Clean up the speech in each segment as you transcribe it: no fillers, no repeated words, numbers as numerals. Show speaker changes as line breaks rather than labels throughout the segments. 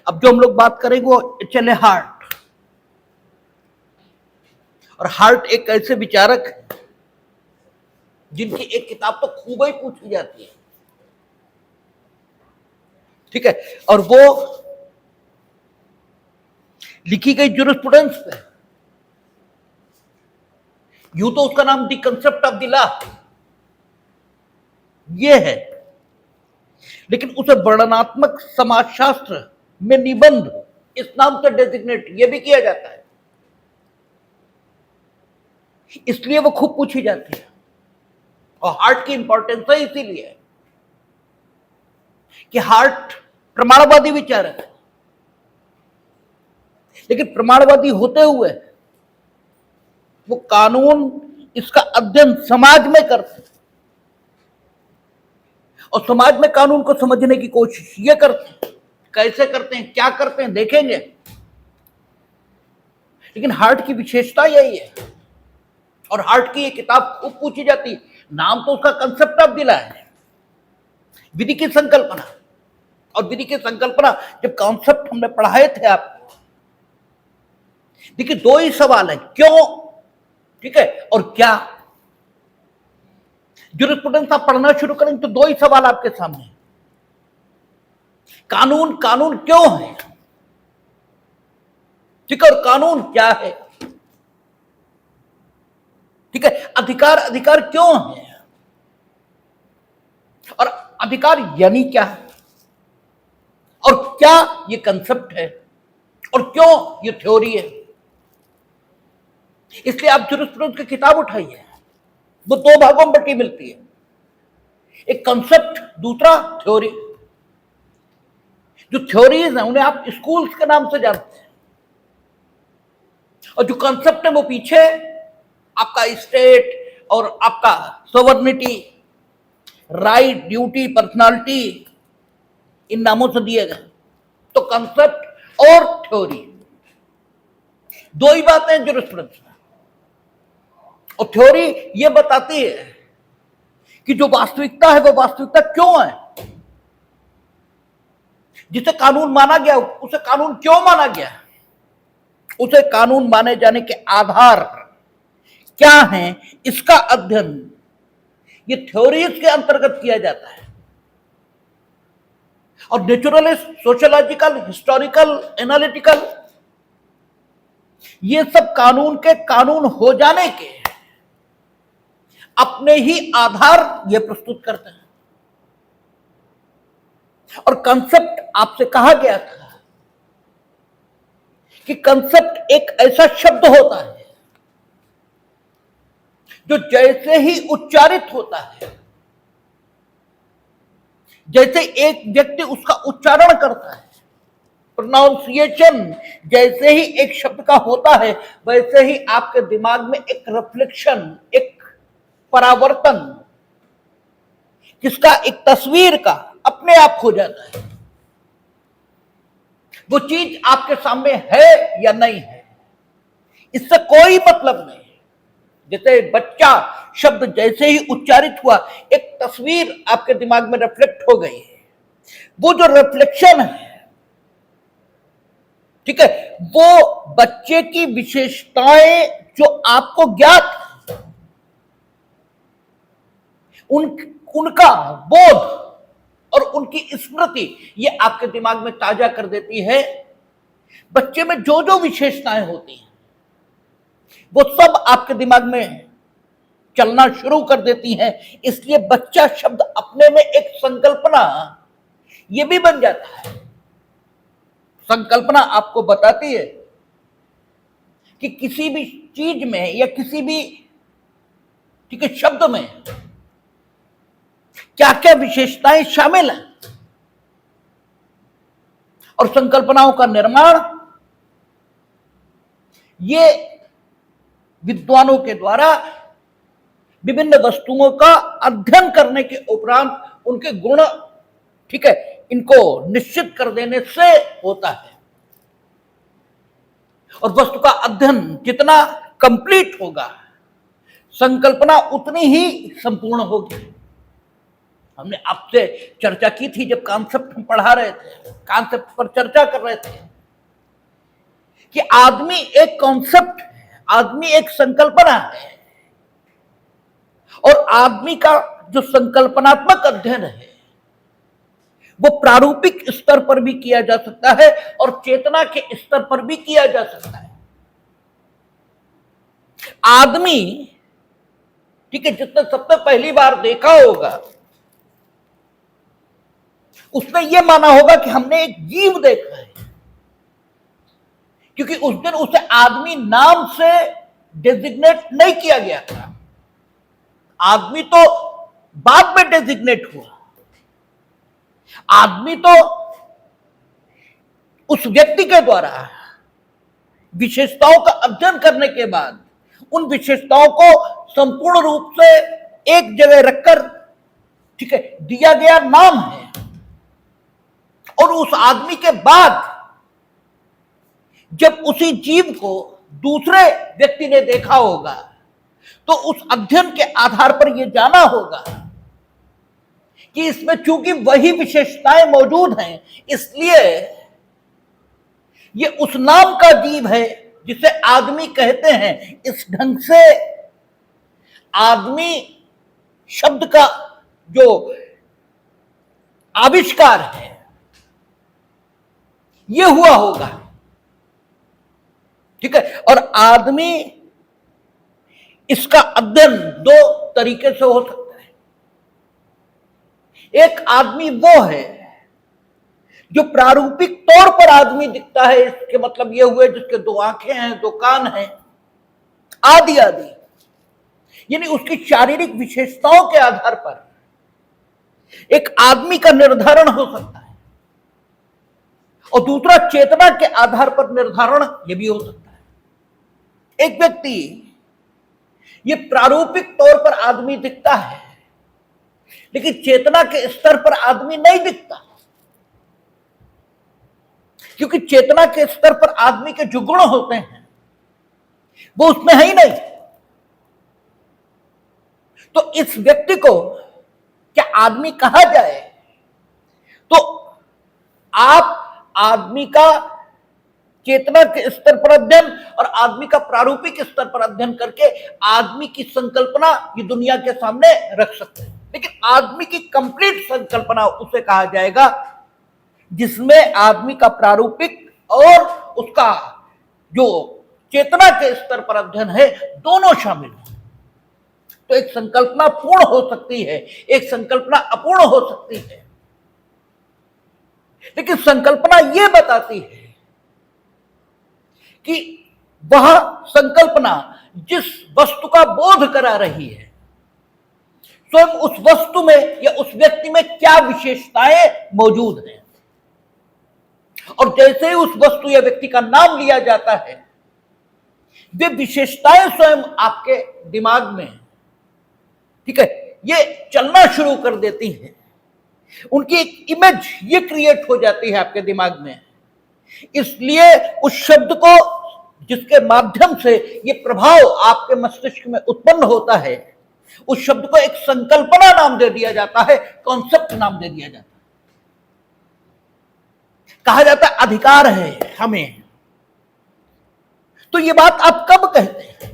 अब जो हम लोग बात करेंगे वो चले हार्ट। और हार्ट एक ऐसे विचारक है जिनकी एक किताब तो खूब ही पूछी जाती है, ठीक है, और वो लिखी गई जूरिस्प्रूडेंस पे। यूं तो उसका नाम the concept of the law ये है, लेकिन उसे वर्णनात्मक समाजशास्त्र में निबंध इस नाम से डेजिग्नेट ये भी किया जाता है, इसलिए वो खूब पूछी जाती है। और हार्ट की इंपॉर्टेंस है इसीलिए कि हार्ट प्रमाणवादी विचारक है, लेकिन प्रमाणवादी होते हुए वो कानून इसका अध्ययन समाज में करते हैं और समाज में कानून को समझने की कोशिश ये करते हैं। कैसे करते हैं, क्या करते हैं, देखेंगे। लेकिन हार्ट की विशेषता यही है, और हार्ट की ये किताब खूब पूछी जाती है। नाम तो उसका कंसेप्ट ऑफ दिला है, विधि की संकल्पना। और विधि की संकल्पना जब कॉन्सेप्ट हमने पढ़ाए थे आपको, देखिए दो ही सवाल है, क्यों, ठीक है, और क्या। जूरिस्प्रूडेंस आप पढ़ना शुरू करेंगे तो दो ही सवाल आपके सामने, कानून कानून क्यों है, ठीक है, और कानून क्या है, ठीक है, अधिकार अधिकार क्यों है, और अधिकार यानी क्या है, और क्या ये कंसेप्ट है, और क्यों ये थ्योरी है। इसलिए आप जूरिस्प्रूडेंस की किताब उठाइए, वो दो भागों में बटी मिलती है, एक कंसेप्ट, दूसरा थ्योरी। जो थ्योरीज है उन्हें आप स्कूल्स के नाम से जानते हैं, और जो कंसेप्ट है वो पीछे आपका स्टेट और आपका सोवर्निटी, राइट, ड्यूटी, पर्सनालिटी, इन नामों से दिए गए। तो कंसेप्ट और थ्योरी दो ही बातें हैं जूरिस्प्रूडेंस में। और थ्योरी ये बताती है कि जो वास्तविकता है वो वास्तविकता क्यों है, जिसे कानून माना गया उसे कानून क्यों माना गया, उसे कानून माने जाने के आधार क्या हैं, इसका अध्ययन ये थ्योरीज के अंतर्गत किया जाता है। और नेचुरलिस्ट, सोशियोलॉजिकल, हिस्टोरिकल, एनालिटिकल, ये सब कानून के कानून हो जाने के अपने ही आधार ये प्रस्तुत करते हैं। और कंसेप्ट आपसे कहा गया था कि कंसेप्ट एक ऐसा शब्द होता है जो जैसे ही उच्चारित होता है, जैसे एक व्यक्ति उसका उच्चारण करता है, प्रोनाउंसिएशन जैसे ही एक शब्द का होता है, वैसे ही आपके दिमाग में एक रिफ्लेक्शन, एक परावर्तन, किसका, एक तस्वीर का अपने आप हो जाता है। वो चीज आपके सामने है या नहीं है, इससे कोई मतलब नहीं। जैसे बच्चा शब्द जैसे ही उच्चारित हुआ, एक तस्वीर आपके दिमाग में रिफ्लेक्ट हो गई है। वो जो रिफ्लेक्शन है, ठीक है, वो बच्चे की विशेषताएं जो आपको ज्ञात, उनका बोध और उनकी स्मृति ये आपके दिमाग में ताजा कर देती है। बच्चे में जो जो विशेषताएं होती हैं वो सब आपके दिमाग में चलना शुरू कर देती हैं। इसलिए बच्चा शब्द अपने में एक संकल्पना ये भी बन जाता है। संकल्पना आपको बताती है कि किसी भी चीज में या किसी भी, ठीक है, शब्द में क्या क्या विशेषताएं शामिल हैं। और संकल्पनाओं का निर्माण ये विद्वानों के द्वारा विभिन्न वस्तुओं का अध्ययन करने के उपरांत उनके गुण, ठीक है, इनको निश्चित कर देने से होता है। और वस्तु का अध्ययन जितना कंप्लीट होगा, संकल्पना उतनी ही संपूर्ण होगी। हमने आपसे चर्चा की थी जब कॉन्सेप्ट हम पढ़ा रहे थे, कॉन्सेप्ट पर चर्चा कर रहे थे कि आदमी एक कॉन्सेप्ट है, आदमी एक संकल्पना है, और आदमी का जो संकल्पनात्मक अध्ययन है वो प्रारूपिक स्तर पर भी किया जा सकता है और चेतना के स्तर पर भी किया जा सकता है। आदमी, ठीक है, जिसने सबसे पहली बार देखा होगा उसने ये माना होगा कि हमने एक जीव देखा है, क्योंकि उस दिन उसे आदमी नाम से डेजिग्नेट नहीं किया गया था। आदमी तो बाद में डेजिग्नेट हुआ। आदमी तो उस व्यक्ति के द्वारा विशेषताओं का अध्ययन करने के बाद उन विशेषताओं को संपूर्ण रूप से एक जगह रखकर, ठीक है, दिया गया नाम है। और उस आदमी के बाद जब उसी जीव को दूसरे व्यक्ति ने देखा होगा तो उस अध्ययन के आधार पर यह जाना होगा कि इसमें चूंकि वही विशेषताएं मौजूद हैं, इसलिए ये उस नाम का जीव है जिसे आदमी कहते हैं। इस ढंग से आदमी शब्द का जो आविष्कार है ये हुआ होगा, ठीक है। और आदमी, इसका अध्ययन दो तरीके से हो सकता है। एक आदमी वो है जो प्रारूपिक तौर पर आदमी दिखता है, इसके मतलब ये हुए जिसके दो आंखें हैं, दो कान हैं, आदि आदि, यानी उसकी शारीरिक विशेषताओं के आधार पर एक आदमी का निर्धारण हो सकता है। और दूसरा, चेतना के आधार पर निर्धारण यह भी हो सकता है। एक व्यक्ति, ये प्रारूपिक तौर पर आदमी दिखता है लेकिन चेतना के स्तर पर आदमी नहीं दिखता, क्योंकि चेतना के स्तर पर आदमी के जो गुण होते हैं वो उसमें है ही नहीं। तो इस व्यक्ति को क्या आदमी कहा जाए? तो आप आदमी का चेतना के स्तर पर अध्ययन और आदमी का प्रारूपिक स्तर पर अध्ययन करके आदमी की संकल्पना ये दुनिया के सामने रख सकते हैं। लेकिन आदमी की कंप्लीट संकल्पना उसे कहा जाएगा जिसमें आदमी का प्रारूपिक और उसका जो चेतना के स्तर पर अध्ययन है दोनों शामिल हैं। तो एक संकल्पना पूर्ण हो सकती है, एक संकल्पना अपूर्ण हो सकती है, लेकिन संकल्पना यह बताती है कि वह संकल्पना जिस वस्तु का बोध करा रही है स्वयं उस वस्तु में या उस व्यक्ति में क्या विशेषताएं मौजूद हैं। और जैसे ही उस वस्तु या व्यक्ति का नाम लिया जाता है वे विशेषताएं स्वयं आपके दिमाग में, ठीक है, ये चलना शुरू कर देती हैं। उनकी एक इमेज ये क्रिएट हो जाती है आपके दिमाग में। इसलिए उस शब्द को जिसके माध्यम से ये प्रभाव आपके मस्तिष्क में उत्पन्न होता है उस शब्द को एक संकल्पना नाम दे दिया जाता है, कॉन्सेप्ट नाम दे दिया जाता है। कहा जाता है अधिकार है हमें। तो ये बात आप कब कहते हैं?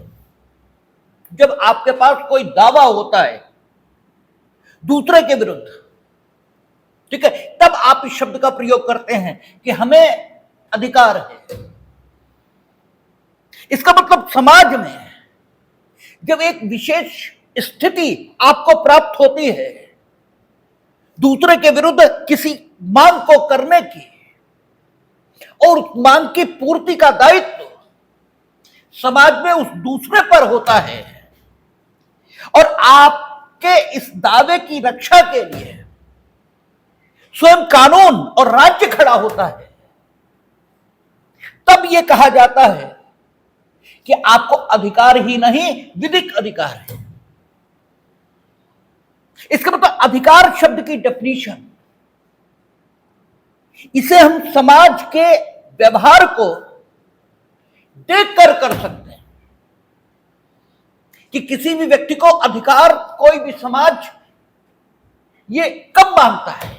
जब आपके पास कोई दावा होता है दूसरे के विरुद्ध, ठीक है, तब आप इस शब्द का प्रयोग करते हैं कि हमें अधिकार है। इसका मतलब समाज में जब एक विशेष स्थिति आपको प्राप्त होती है दूसरे के विरुद्ध किसी मांग को करने की और उस मांग की पूर्ति का दायित्व समाज में उस दूसरे पर होता है और आपके इस दावे की रक्षा के लिए स्वयं कानून और राज्य खड़ा होता है, तब यह कहा जाता है कि आपको अधिकार ही नहीं विधिक अधिकार है। इसका मतलब अधिकार शब्द की डेफिनेशन, इसे हम समाज के व्यवहार को देखकर कर सकते हैं कि किसी भी व्यक्ति को अधिकार, कोई भी समाज ये कब मांगता है?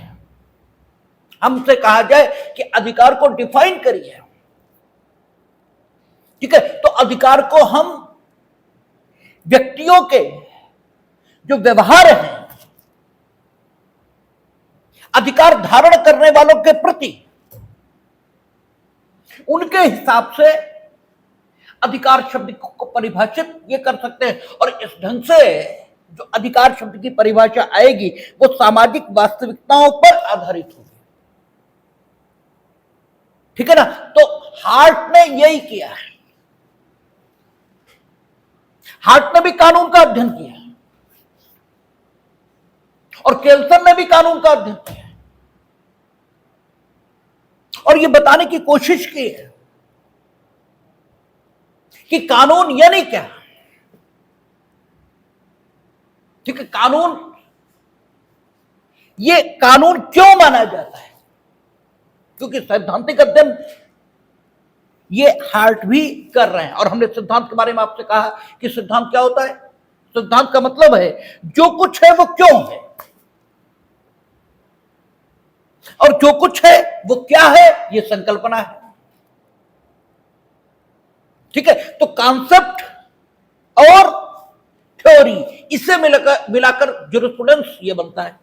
हमसे कहा जाए कि अधिकार को डिफाइन करिए, ठीक है, तो अधिकार को हम व्यक्तियों के जो व्यवहार हैं, अधिकार धारण करने वालों के प्रति, उनके हिसाब से अधिकार शब्द को परिभाषित ये कर सकते हैं। और इस ढंग से जो अधिकार शब्द की परिभाषा आएगी वो सामाजिक वास्तविकताओं पर आधारित होगी, ठीक है ना। तो हार्ट ने यही किया है, हार्ट ने भी कानून का अध्ययन किया और केल्सन ने भी कानून का अध्ययन किया और ये बताने की कोशिश की है कि कानून यानी क्या, ठीक है, कानून, ये कानून क्यों माना जाता है, क्योंकि सैद्धांतिक अध्ययन ये हार्ट भी कर रहे हैं। और हमने सिद्धांत के बारे में आपसे कहा कि सिद्धांत क्या होता है। सिद्धांत का मतलब है जो कुछ है वो क्यों है, और जो कुछ है वो क्या है, ये संकल्पना है, ठीक है। तो कॉन्सेप्ट और थ्योरी, इसे मिलाकर ज्यूरिस्प्रूडेंस ये बनता है।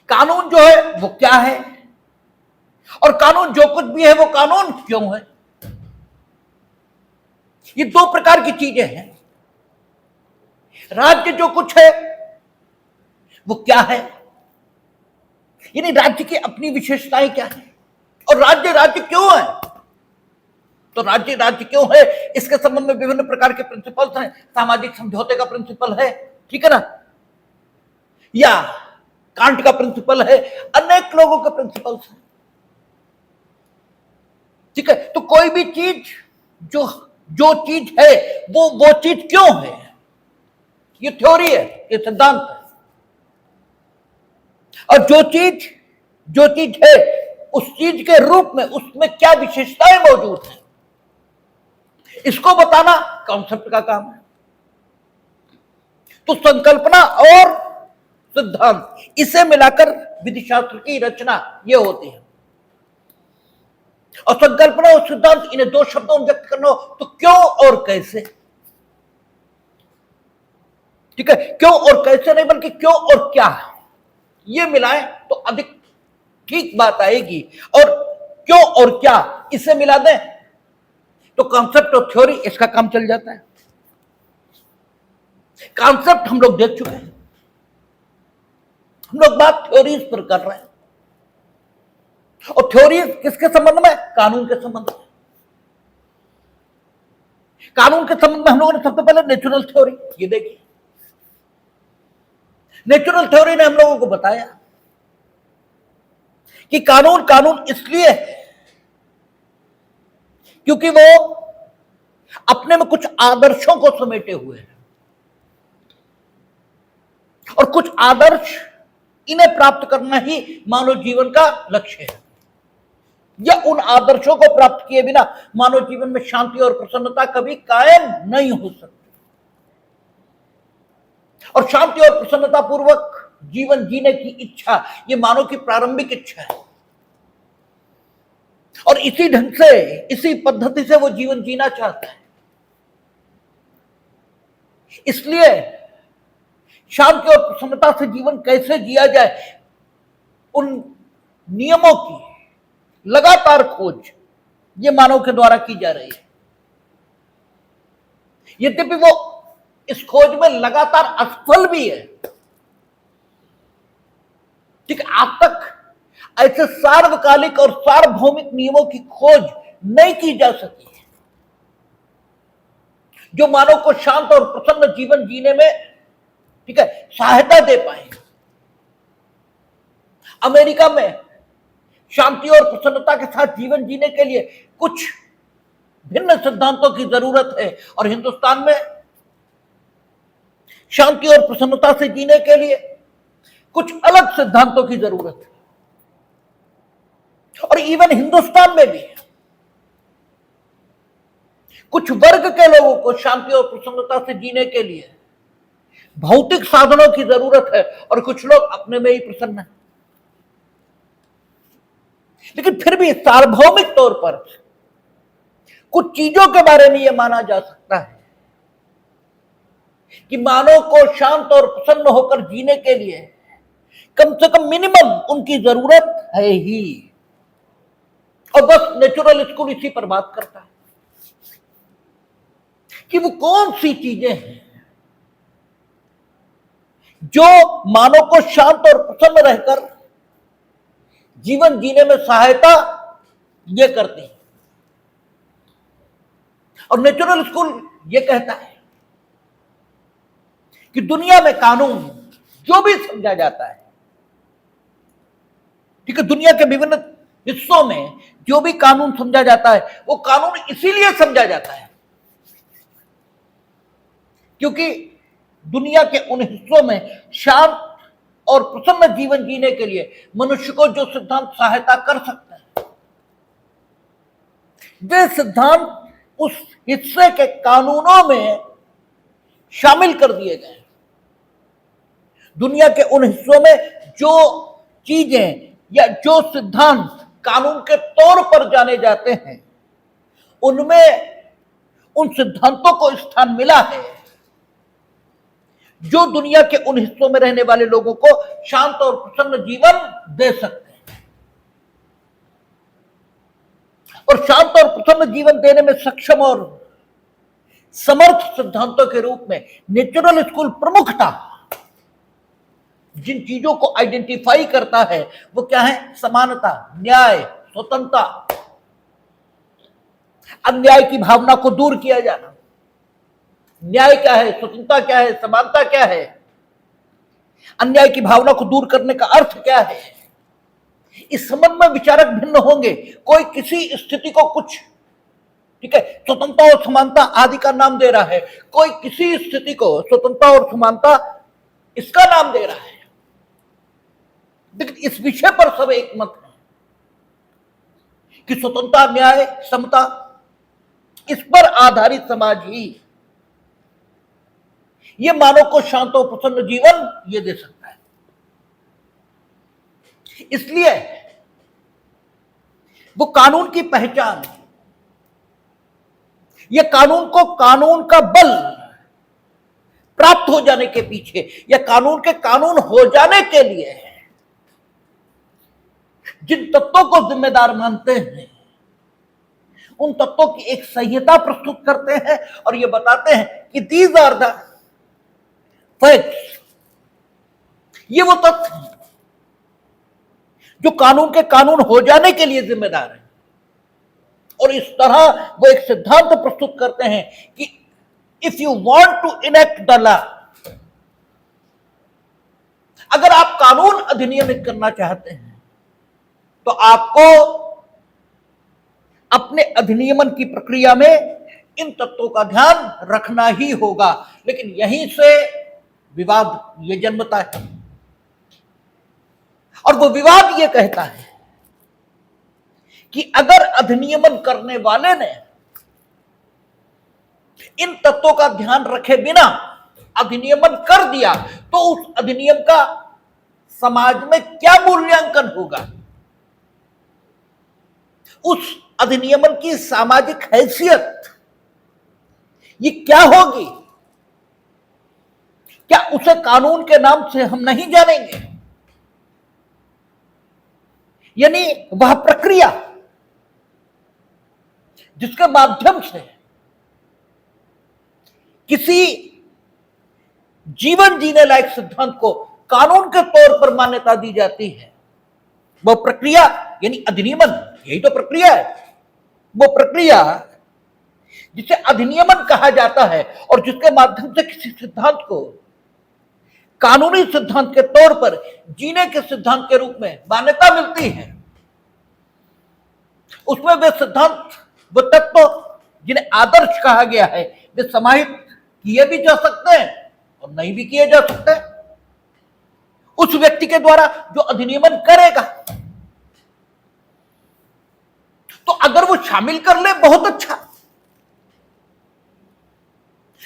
कानून जो है वो क्या है और कानून जो कुछ भी है वो कानून क्यों है। ये दो प्रकार की चीजें हैं। राज्य जो कुछ है वो क्या है, यानी राज्य की अपनी विशेषताएं क्या है, और राज्य राज्य क्यों है। तो राज्य राज्य क्यों है, इसके संबंध में विभिन्न प्रकार के प्रिंसिपल्स हैं। सामाजिक समझौते का प्रिंसिपल है, ठीक है ना, या कांट का प्रिंसिपल है, अनेक लोगों के प्रिंसिपल्स हैं, ठीक है। तो कोई भी चीज जो जो चीज है वो चीज क्यों है, ये थ्योरी है, ये सिद्धांत है। और जो चीज है उस चीज के रूप में उसमें क्या विशेषताएं मौजूद हैं, इसको बताना कॉन्सेप्ट का काम है। तो संकल्पना और सिद्धांत, इसे मिलाकर विधिशास्त्र की रचना ये होती है। और संकल्पना और सिद्धांत, इन्हें दो शब्दों में व्यक्त करना हो तो क्यों और कैसे, ठीक है। क्यों और कैसे नहीं बल्कि क्यों और क्या, ये मिलाएं तो अधिक ठीक बात आएगी। और क्यों और क्या इसे मिला दें तो कॉन्सेप्ट और थ्योरी, इसका काम चल जाता है। कॉन्सेप्ट हम लोग देख चुके हैं, हम लोग बात थ्योरीज पर कर रहे हैं। और थ्योरी किसके संबंध में, कानून के संबंध में। कानून के संबंध में हम लोगों ने सबसे पहले नेचुरल थ्योरी ये देखी। नेचुरल थ्योरी ने हम लोगों को बताया कि कानून कानून इसलिए है क्योंकि वो अपने में कुछ आदर्शों को समेटे हुए हैं, और कुछ आदर्श, इन्हें प्राप्त करना ही मानव जीवन का लक्ष्य है। या उन आदर्शों को प्राप्त किए बिना मानव जीवन में शांति और प्रसन्नता कभी कायम नहीं हो सकती। और शांति और प्रसन्नता पूर्वक जीवन जीने की इच्छा, ये मानव की प्रारंभिक इच्छा है। और इसी ढंग से, इसी पद्धति से वो जीवन जीना चाहता है। इसलिए शांति और प्रसन्नता से जीवन कैसे जिया जाए, उन नियमों की लगातार खोज ये मानव के द्वारा की जा रही है। यद्यपि वो इस खोज में लगातार असफल भी है, ठीक, आज तक ऐसे सार्वकालिक और सार्वभौमिक नियमों की खोज नहीं की जा सकी है जो मानव को शांत और प्रसन्न जीवन जीने में, ठीक है, सहायता दे पाए। अमेरिका में शांति और प्रसन्नता के साथ जीवन जीने के लिए कुछ भिन्न सिद्धांतों की जरूरत है, और हिंदुस्तान में शांति और प्रसन्नता से जीने के लिए कुछ अलग सिद्धांतों की जरूरत है। और इवन हिंदुस्तान में भी कुछ वर्ग के लोगों को शांति और प्रसन्नता से जीने के लिए भौतिक साधनों की जरूरत है और कुछ लोग अपने में ही प्रसन्न हैं। लेकिन फिर भी सार्वभौमिक तौर पर कुछ चीजों के बारे में यह माना जा सकता है कि मानव को शांत और प्रसन्न होकर जीने के लिए कम से कम मिनिमम उनकी जरूरत है ही। और बस नेचुरल स्कूल इसी पर बात करता है कि वो कौन सी चीजें हैं जो मानव को शांत और प्रसन्न रहकर जीवन जीने में सहायता ये करते हैं। और नेचुरल स्कूल ये कहता है कि दुनिया में कानून जो भी समझा जाता है, ठीक है, दुनिया के विभिन्न हिस्सों में जो भी कानून समझा जाता है वो कानून इसीलिए समझा जाता है क्योंकि दुनिया के उन हिस्सों में शांत और प्रसन्न जीवन जीने के लिए मनुष्य को जो सिद्धांत सहायता कर सकते हैं वे सिद्धांत उस हिस्से के कानूनों में शामिल कर दिए गए। दुनिया के उन हिस्सों में जो चीजें या जो सिद्धांत कानून के तौर पर जाने जाते हैं उनमें उन सिद्धांतों को स्थान मिला है जो दुनिया के उन हिस्सों में रहने वाले लोगों को शांत और प्रसन्न जीवन दे सकते हैं। और शांत और प्रसन्न जीवन देने में सक्षम और समर्थ सिद्धांतों के रूप में नेचुरल स्कूल प्रमुखता जिन चीजों को आइडेंटिफाई करता है वो क्या है? समानता, न्याय, स्वतंत्रता, अन्याय की भावना को दूर किया जाना। न्याय क्या है, स्वतंत्रता क्या है, समानता क्या है, अन्याय की भावना को दूर करने का अर्थ क्या है, इस संबंध में विचारक भिन्न होंगे। कोई किसी स्थिति को कुछ, ठीक है, स्वतंत्रता और समानता आदि का नाम दे रहा है, कोई किसी स्थिति को स्वतंत्रता और समानता इसका नाम दे रहा है, लेकिन इस विषय पर सब एक मत है कि स्वतंत्रता, न्याय, समता, इस पर आधारित समाज ही ये मानव को शांत और प्रसन्न जीवन ये दे सकता है। इसलिए वो कानून की पहचान, ये कानून को कानून का बल प्राप्त हो जाने के पीछे या कानून के कानून हो जाने के लिए जिन तत्वों को जिम्मेदार मानते हैं उन तत्वों की एक संहिता प्रस्तुत करते हैं और ये बताते हैं कि दीज आर द फैक्ट्स, ये वो तथ्य हैं जो कानून के कानून हो जाने के लिए जिम्मेदार है। और इस तरह वो एक सिद्धांत प्रस्तुत करते हैं कि if you want to enact the law, अगर आप कानून अधिनियमित करना चाहते हैं तो आपको अपने अधिनियमन की प्रक्रिया में इन तत्वों का ध्यान रखना ही होगा। लेकिन यहीं से विवाद ये जन्मता है और वो विवाद ये कहता है कि अगर अधिनियमन करने वाले ने इन तत्वों का ध्यान रखे बिना अधिनियमन कर दिया तो उस अधिनियम का समाज में क्या मूल्यांकन होगा, उस अधिनियमन की सामाजिक हैसियत ये क्या होगी, क्या उसे कानून के नाम से हम नहीं जानेंगे? यानी वह प्रक्रिया जिसके माध्यम से किसी जीवन जीने लायक सिद्धांत को कानून के तौर पर मान्यता दी जाती है, वह प्रक्रिया यानी अधिनियमन, यही तो प्रक्रिया है। वो प्रक्रिया जिसे अधिनियमन कहा जाता है और जिसके माध्यम से किसी सिद्धांत को कानूनी सिद्धांत के तौर पर जीने के सिद्धांत के रूप में मान्यता मिलती है, उसमें वे सिद्धांत, वो तत्व जिन्हें आदर्श कहा गया है, वे समाहित किए भी जा सकते हैं और नहीं भी किए जा सकते उस व्यक्ति के द्वारा जो अधिनियमन करेगा। तो अगर वो शामिल कर ले बहुत अच्छा,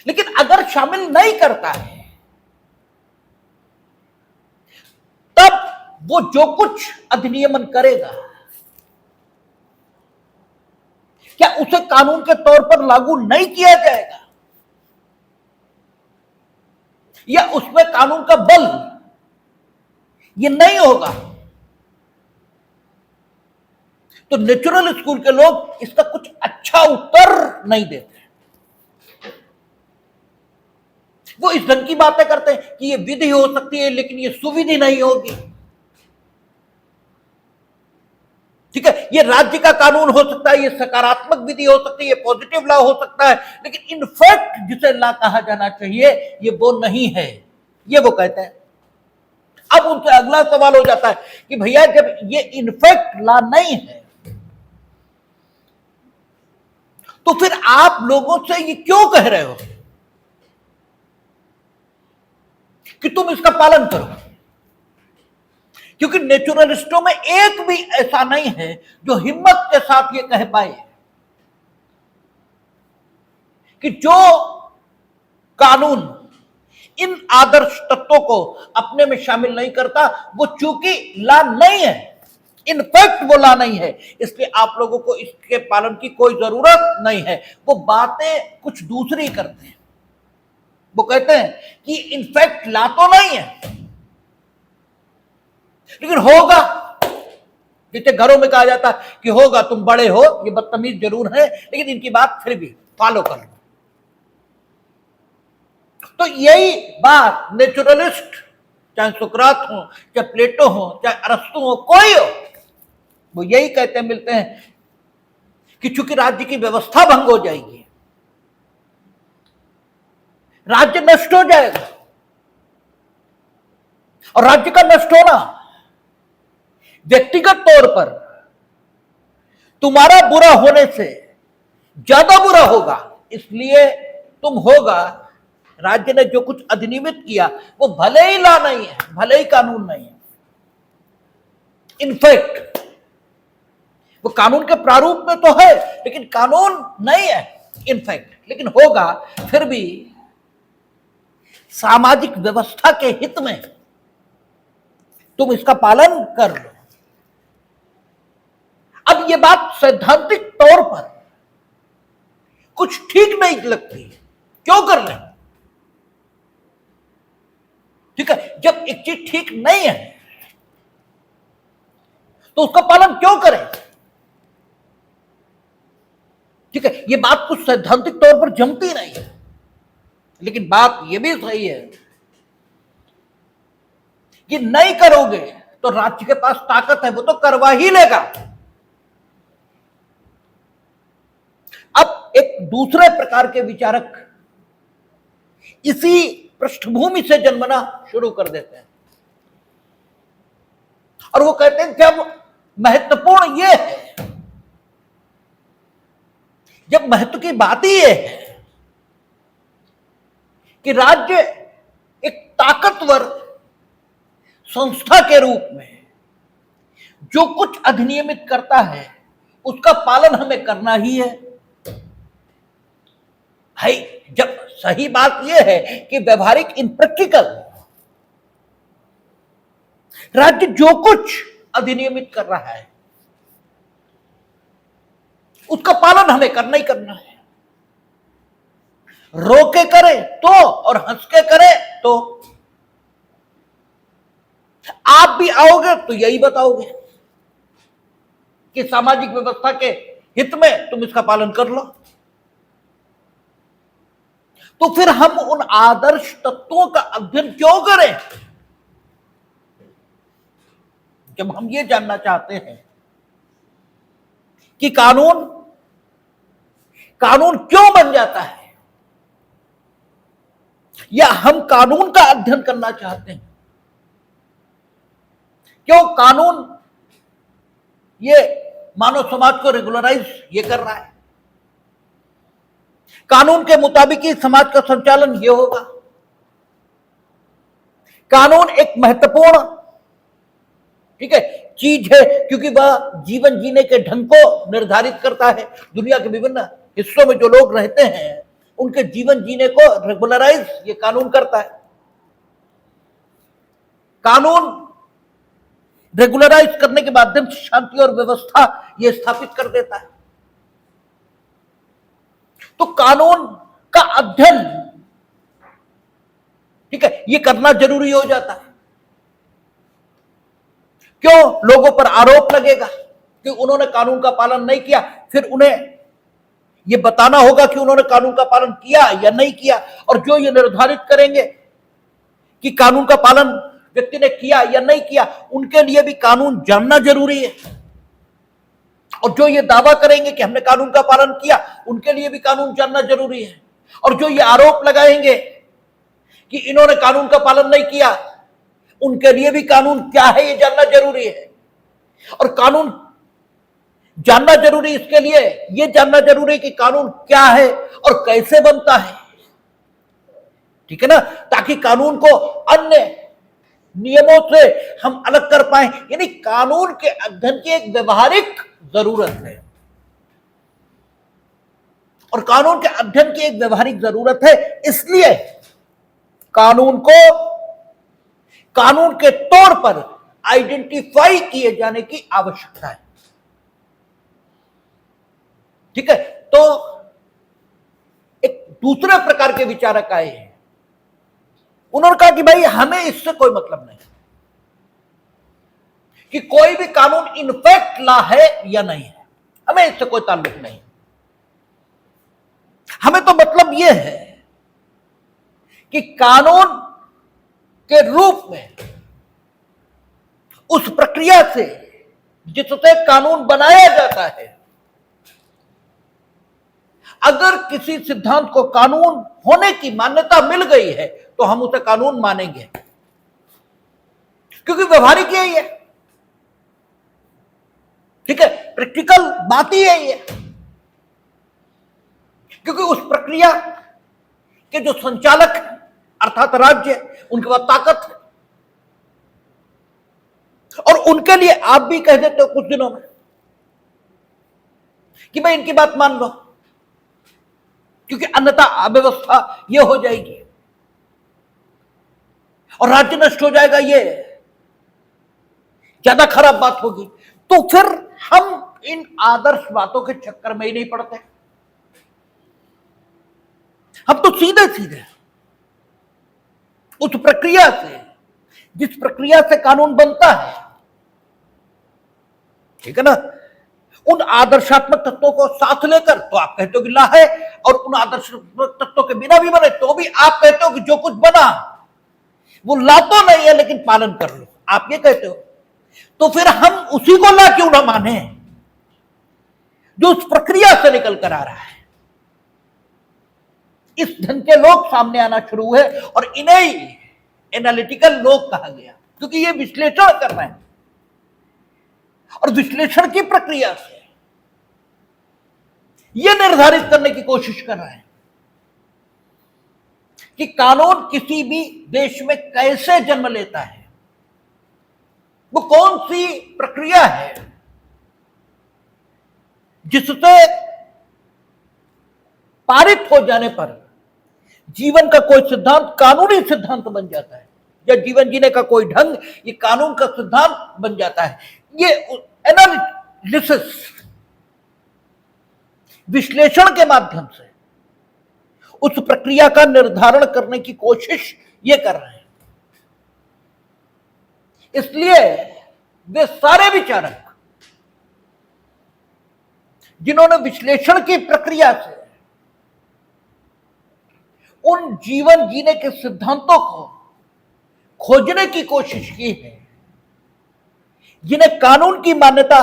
लेकिन अगर शामिल नहीं करता है वो जो कुछ अधिनियमन करेगा क्या उसे कानून के तौर पर लागू नहीं किया जाएगा, या उसमें कानून का बल ये नहीं होगा? तो नेचुरल स्कूल के लोग इसका कुछ अच्छा उत्तर नहीं देते। वो इस ढंग की बातें करते हैं कि ये विधि हो सकती है लेकिन ये सुविधि नहीं होगी। ठीक है, ये राज्य का कानून हो सकता है, ये सकारात्मक विधि हो सकती है, ये पॉजिटिव लॉ हो सकता है, लेकिन इनफैक्ट जिसे लॉ कहा जाना चाहिए ये वो नहीं है, ये वो कहते हैं। अब उनसे अगला सवाल हो जाता है कि भैया जब ये इनफैक्ट लॉ नहीं है तो फिर आप लोगों से ये क्यों कह रहे हो कि तुम इसका पालन करो? क्योंकि नेचुरलिस्टों में एक भी ऐसा नहीं है जो हिम्मत के साथ ये कह पाए कि जो कानून इन आदर्श तत्वों को अपने में शामिल नहीं करता वो चूंकि लॉ नहीं है, इनफैक्ट वो लॉ नहीं है, इसलिए आप लोगों को इसके पालन की कोई जरूरत नहीं है। वो बातें कुछ दूसरी करते हैं। वो कहते हैं कि इनफैक्ट लॉ तो नहीं है लेकिन होगा। जैसे घरों में कहा जाता है कि होगा, तुम बड़े हो, ये बदतमीज जरूर है लेकिन इनकी बात फिर भी फॉलो कर लो। तो यही बात नेचुरलिस्ट, चाहे सुकरात हो, चाहे प्लेटो हो, चाहे अरस्तु हो, कोई हो, वो यही कहते मिलते हैं कि चूंकि राज्य की व्यवस्था भंग हो जाएगी, राज्य नष्ट हो जाएगा, और राज्य का नष्ट होना व्यक्तिगत तौर पर तुम्हारा बुरा होने से ज्यादा बुरा होगा, इसलिए तुम होगा। राज्य ने जो कुछ अधिनियमित किया वो भले ही लॉ नहीं है, भले ही कानून नहीं है, इनफैक्ट वो कानून के प्रारूप में तो है लेकिन कानून नहीं है इनफैक्ट, लेकिन होगा फिर भी सामाजिक व्यवस्था के हित में तुम इसका पालन कर लो। अब ये बात सैद्धांतिक तौर पर कुछ ठीक नहीं लगती, क्यों कर ले? ठीक है, जब एक चीज ठीक नहीं है तो उसका पालन क्यों करें? ठीक है, ये बात कुछ सैद्धांतिक तौर पर जमती नहीं है, लेकिन बात यह भी सही है कि नहीं करोगे तो राज्य के पास ताकत है, वो तो करवा ही लेगा। अब एक दूसरे प्रकार के विचारक इसी पृष्ठभूमि से जन्मना शुरू कर देते हैं और वो कहते हैं जब महत्वपूर्ण ये है, जब महत्व की बात ही ये है कि राज्य एक ताकतवर संस्था के रूप में जो कुछ अधिनियमित करता है उसका पालन हमें करना ही है। भाई जब सही बात यह है कि व्यवहारिक इन प्रैक्टिकल राज्य जो कुछ अधिनियमित कर रहा है उसका पालन हमें करना ही करना है, रोके करे तो और हंस के करे तो। आप भी आओगे तो यही बताओगे कि सामाजिक व्यवस्था के हित में तुम इसका पालन कर लो। तो फिर हम उन आदर्श तत्वों का अध्ययन क्यों करें जब हम ये जानना चाहते हैं कि कानून क्यों बन जाता है, या हम कानून का अध्ययन करना चाहते हैं? क्यों कानून ये मानव समाज को रेगुलराइज ये कर रहा है, कानून के मुताबिक ही समाज का संचालन ये होगा। कानून एक महत्वपूर्ण ठीक है चीज है क्योंकि वह जीवन जीने के ढंग को निर्धारित करता है। दुनिया के विभिन्न हिस्सों में जो लोग रहते हैं उनके जीवन जीने को रेगुलराइज ये कानून करता है। कानून रेगुलराइज करने के माध्यम से शांति और व्यवस्था यह स्थापित कर देता है। तो कानून का अध्ययन, ठीक है, यह करना जरूरी हो जाता है। क्यों? लोगों पर आरोप लगेगा कि उन्होंने कानून का पालन नहीं किया, फिर उन्हें यह बताना होगा कि उन्होंने कानून का पालन किया या नहीं किया। और जो ये निर्धारित करेंगे कि कानून का पालन व्यक्ति ने किया या नहीं किया, उनके लिए भी कानून जानना जरूरी है। और जो ये दावा करेंगे कि हमने कानून का पालन किया, उनके लिए भी कानून जानना जरूरी है। और जो ये आरोप लगाएंगे कि इन्होंने कानून का पालन नहीं किया, उनके लिए भी कानून क्या है ये जानना जरूरी है। और कानून जानना जरूरी, इसके लिए यह जानना जरूरी है कि कानून क्या है और कैसे बनता है, ठीक है ना, ताकि कानून को अन्य नियमों से हम अलग कर पाए। यानी कानून के अध्ययन की एक व्यवहारिक जरूरत है, और कानून के अध्ययन की एक व्यवहारिक जरूरत है। इसलिए कानून को कानून के तौर पर आइडेंटिफाई किए जाने की आवश्यकता है, ठीक है। तो एक दूसरे प्रकार के विचारक आए हैं, उन्होंने कहा कि भाई हमें इससे कोई मतलब नहीं कि कोई भी कानून इनफैक्ट लॉ है या नहीं है, हमें इससे कोई ताल्लुक नहीं। हमें तो मतलब यह है कि कानून के रूप में उस प्रक्रिया से जिससे कानून बनाया जाता है, अगर किसी सिद्धांत को कानून होने की मान्यता मिल गई है तो हम उसे कानून मानेंगे, क्योंकि व्यवहारिक यही है, ठीक है, प्रैक्टिकल बात ही यही है। क्योंकि उस प्रक्रिया के जो संचालक अर्थात राज्य, उनके पास ताकत है, और उनके लिए आप भी कह देते हो कुछ दिनों में कि भाई इनकी बात मान लो, क्योंकि अन्यथा अव्यवस्था ये हो जाएगी और राज्य नष्ट हो जाएगा, ये ज्यादा खराब बात होगी। तो फिर हम इन आदर्श बातों के चक्कर में ही नहीं पड़ते, हम तो सीधे सीधे उस प्रक्रिया से, जिस प्रक्रिया से कानून बनता है, ठीक है ना, उन आदर्शात्मक तत्वों को साथ लेकर तो आप कहते हो कि ला है, और उन आदर्शात्मक तत्वों के बिना भी बने तो भी आप कहते हो कि जो कुछ बना वो ला तो नहीं है लेकिन पालन कर लो, आप ये कहते हो। तो फिर हम उसी को ला क्यों ना माने जो उस प्रक्रिया से निकल कर आ रहा है। इस ढंग के लोग सामने आना शुरू हुए और इन्हें एनालिटिकल लोग कहा गया, क्योंकि ये विश्लेषण कर रहे हैं और विश्लेषण की प्रक्रिया से यह निर्धारित करने की कोशिश कर रहे हैं कि कानून किसी भी देश में कैसे जन्म लेता है, वो कौन सी प्रक्रिया है जिससे पारित हो जाने पर जीवन का कोई सिद्धांत कानूनी सिद्धांत बन जाता है, या जीवन जीने का कोई ढंग ये कानून का सिद्धांत बन जाता है। ये एनालिसिस, विश्लेषण के माध्यम से उस प्रक्रिया का निर्धारण करने की कोशिश ये कर रहे हैं। इसलिए वे सारे विचारक जिन्होंने विश्लेषण की प्रक्रिया से उन जीवन जीने के सिद्धांतों को खोजने की कोशिश की है, जिन्हें कानून की मान्यता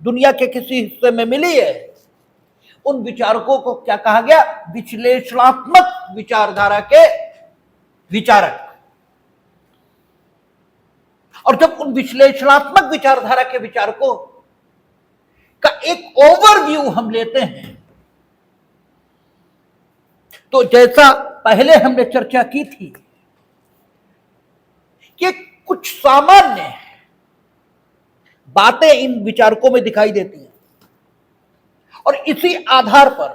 दुनिया के किसी हिस्से में मिली है, उन विचारकों को क्या कहा गया? विश्लेषणात्मक विचारधारा के विचारक। और जब उन विश्लेषणात्मक विचारधारा के विचारकों का एक ओवरव्यू हम लेते हैं, तो जैसा पहले हमने चर्चा की थी कि कुछ सामान्य बातें इन विचारकों में दिखाई देती हैं, और इसी आधार पर,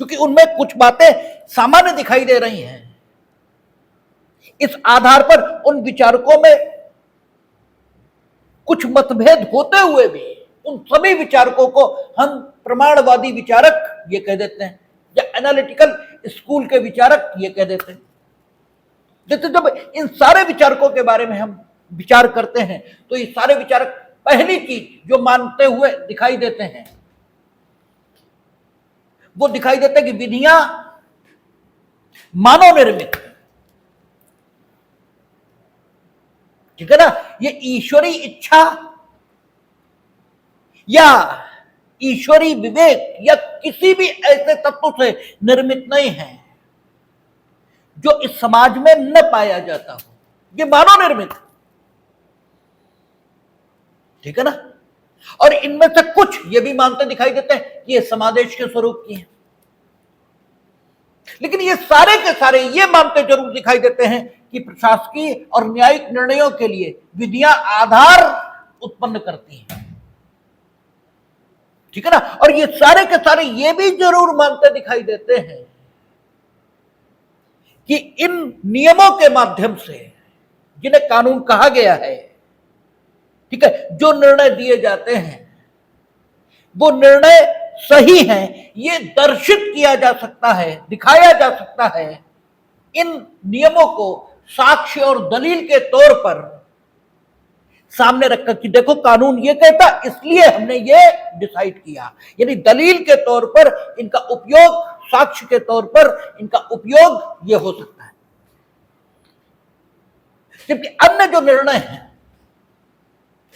क्योंकि उनमें कुछ बातें सामान्य दिखाई दे रही हैं, इस आधार पर उन विचारकों में कुछ मतभेद होते हुए भी उन सभी विचारकों को हम प्रमाणवादी विचारक ये कह देते हैं, या एनालिटिकल स्कूल के विचारक ये कह देते हैं। जैसे जब इन सारे विचारकों के बारे में हम विचार करते हैं तो ये सारे विचारक पहली चीज जो मानते हुए दिखाई देते हैं वो दिखाई देता है कि विधियां मानव निर्मित, ठीक है ना, ये ईश्वरी इच्छा या ईश्वरी विवेक या किसी भी ऐसे तत्व से निर्मित नहीं है जो इस समाज में न पाया जाता हो, ये मानव निर्मित, ठीक है ना। और इनमें से कुछ ये भी मानते दिखाई देते हैं कि ये समादेश के स्वरूप की है, लेकिन ये सारे के सारे ये मानते जरूर दिखाई देते हैं कि प्रशासकीय और न्यायिक निर्णयों के लिए विधियां आधार उत्पन्न करती हैं, ठीक है ना। और ये सारे के सारे ये भी जरूर मानते दिखाई देते हैं कि इन नियमों के माध्यम से जिन्हें कानून कहा गया है, ठीक है, जो निर्णय दिए जाते हैं वो निर्णय सही है, ये दर्शित किया जा सकता है, दिखाया जा सकता है इन नियमों को साक्ष्य और दलील के तौर पर सामने रखकर कि देखो कानून ये कहता इसलिए हमने ये डिसाइड किया, यानी दलील के तौर पर इनका उपयोग, साक्ष्य के तौर पर इनका उपयोग ये हो सकता है। जबकि अन्य जो निर्णय हैं